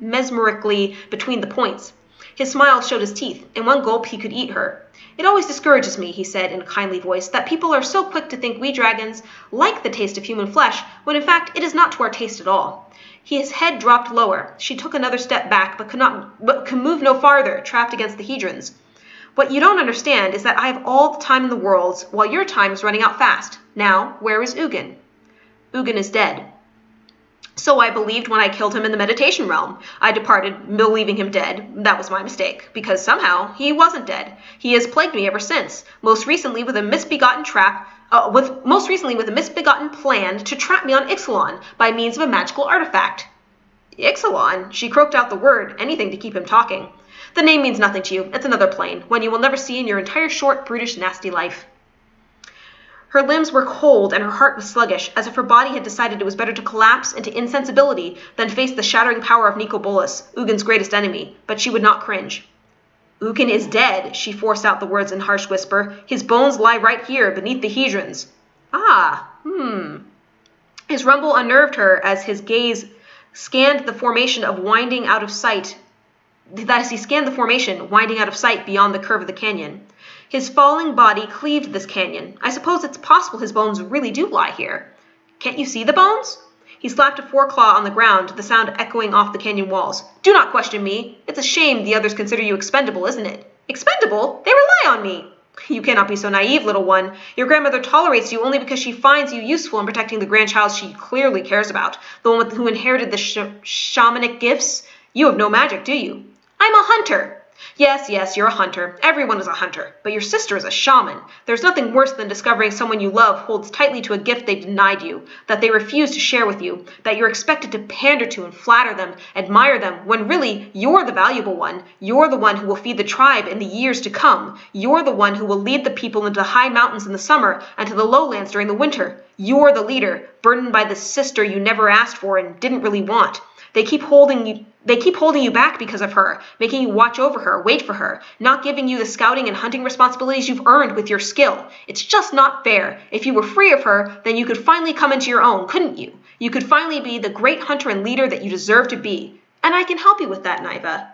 A: mesmerically between the points. His smile showed his teeth. In one gulp he could eat her. It always discourages me, he said in a kindly voice, that people are so quick to think we dragons like the taste of human flesh, when in fact it is not to our taste at all. His head dropped lower. She took another step back, but could move no farther, trapped against the hedrons. What you don't understand is that I have all the time in the world, while your time is running out fast. Now, where is Ugin? Ugin is dead. So I believed when I killed him in the meditation realm. I departed, believing him dead. That was my mistake, because somehow he wasn't dead. He has plagued me ever since, most recently with a misbegotten plan to trap me on Ixalan by means of a magical artifact. Ixalan? She croaked out the word, anything to keep him talking. The name means nothing to you. It's another plane, one you will never see in your entire short, brutish, nasty life. Her limbs were cold and her heart was sluggish, as if her body had decided it was better to collapse into insensibility than face the shattering power of Nicol Bolas, Ugin's greatest enemy, but she would not cringe. Ugin is dead, she forced out the words in a harsh whisper. His bones lie right here, beneath the hedrons. His rumble unnerved her as his gaze scanned the formation winding out of sight beyond the curve of the canyon. His falling body cleaved this canyon. I suppose it's possible his bones really do lie here. Can't you see the bones? He slapped a foreclaw on the ground, the sound echoing off the canyon walls. Do not question me. It's a shame the others consider you expendable, isn't it? Expendable? They rely on me. You cannot be so naive, little one. Your grandmother tolerates you only because she finds you useful in protecting the grandchild she clearly cares about, the one who inherited the shamanic gifts. You have no magic, do you? I'm a hunter. Yes, you're a hunter. Everyone is a hunter. But your sister is a shaman. There's nothing worse than discovering someone you love holds tightly to a gift they denied you, that they refuse to share with you, that you're expected to pander to and flatter them, admire them, when really you're the valuable one. You're the one who will feed the tribe in the years to come. You're the one who will lead the people into the high mountains in the summer and to the lowlands during the winter. You're the leader, burdened by the sister you never asked for and didn't really want. They keep holding you back because of her, making you watch over her, wait for her, not giving you the scouting and hunting responsibilities you've earned with your skill. It's just not fair. If you were free of her, then you could finally come into your own, couldn't you? You could finally be the great hunter and leader that you deserve to be. And I can help you with that, Niva.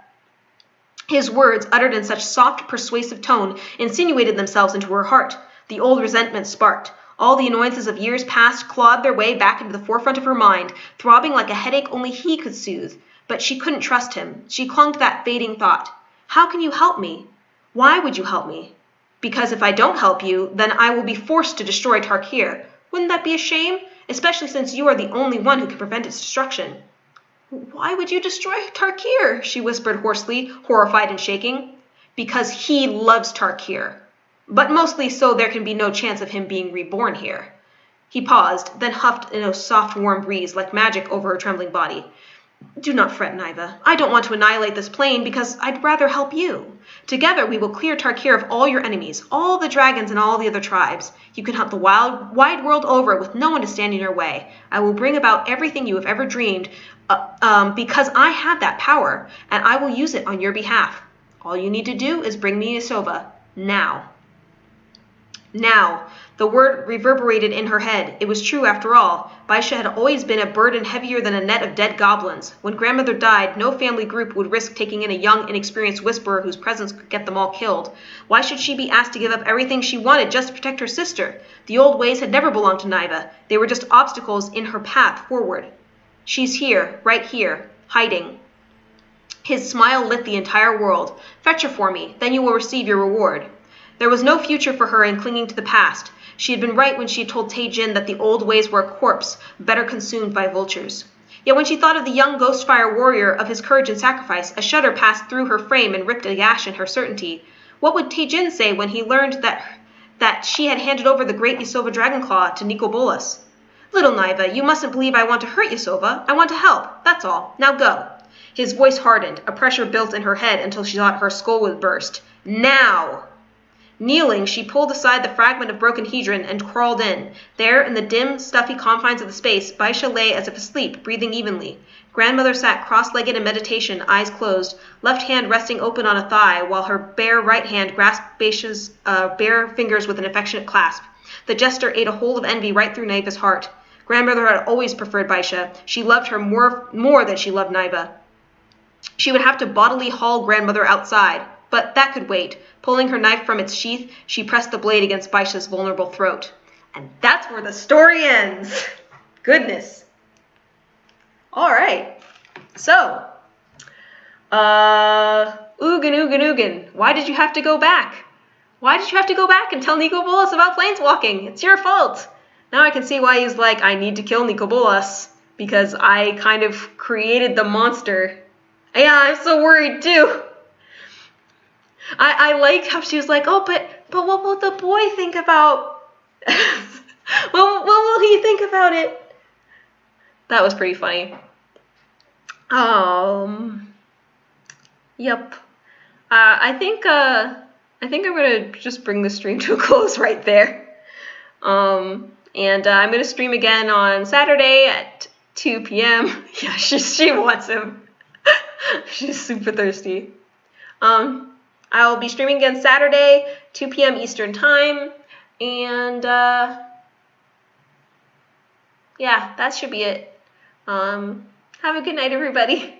A: His words, uttered in such soft, persuasive tone, insinuated themselves into her heart. The old resentment sparked. All the annoyances of years past clawed their way back into the forefront of her mind, throbbing like a headache only he could soothe. But she couldn't trust him. She clung to that fading thought. How can you help me? Why would you help me? Because if I don't help you, then I will be forced to destroy Tarkir. Wouldn't that be a shame? Especially since you are the only one who can prevent its destruction. Why would you destroy Tarkir? She whispered hoarsely, horrified and shaking. Because he loves Tarkir. But mostly so there can be no chance of him being reborn here. He paused, then huffed in a soft, warm breeze like magic over her trembling body. Do not fret, Niva. I don't want to annihilate this plane because I'd rather help you. Together we will clear Tarkir of all your enemies, all the dragons and all the other tribes. You can hunt the wide world over with no one to stand in your way. I will bring about everything you have ever dreamed because I have that power, and I will use it on your behalf. All you need to do is bring me Yasova. Now. Now. The word reverberated in her head. It was true after all. Baisha had always been a burden heavier than a net of dead goblins. When grandmother died, no family group would risk taking in a young, inexperienced whisperer whose presence could get them all killed. Why should she be asked to give up everything she wanted just to protect her sister? The old ways had never belonged to Niva. They were just obstacles in her path forward. She's here, right here, hiding. His smile lit the entire world. Fetch her for me, then you will receive your reward. There was no future for her in clinging to the past. She had been right when she had told Taejin that the old ways were a corpse, better consumed by vultures. Yet when she thought of the young Ghostfire warrior, of his courage and sacrifice, a shudder passed through her frame and ripped a gash in her certainty. What would Taejin say when he learned that she had handed over the great Yasova Dragonclaw to Nicol Bolas? Little Niva, you mustn't believe I want to hurt Yasova. I want to help, that's all. Now go. His voice hardened. A pressure built in her head until she thought her skull would burst. Now! Kneeling, she pulled aside the fragment of broken hedron and crawled in. There, in the dim, stuffy confines of the space, Baisha lay as if asleep, breathing evenly. Grandmother sat cross-legged in meditation, eyes closed, left hand resting open on a thigh, while her bare right hand grasped Baisha's bare fingers with an affectionate clasp. The gesture ate a hole of envy right through Niva's heart. Grandmother had always preferred Baisha. She loved her more than she loved Niva. She would have to bodily haul grandmother outside, but that could wait. Pulling her knife from its sheath, she pressed the blade against Baisha's vulnerable throat. And that's where the story ends. Goodness. All right. So, Ugin, why did you have to go back? Why did you have to go back and tell Nicol Bolas about planeswalking? It's your fault. Now I can see why he's like, I need to kill Nicol Bolas because I kind of created the monster. Yeah, I'm so worried too. I like how she was like, oh, but what will the boy think about? what will he think about it? That was pretty funny. Yep. I think I'm gonna just bring the stream to a close right there. And I'm gonna stream again on Saturday at 2 p.m. Yeah, she wants him. She's super thirsty. I'll be streaming again Saturday, 2 p.m. Eastern Time, and yeah, that should be it. Have a good night, everybody.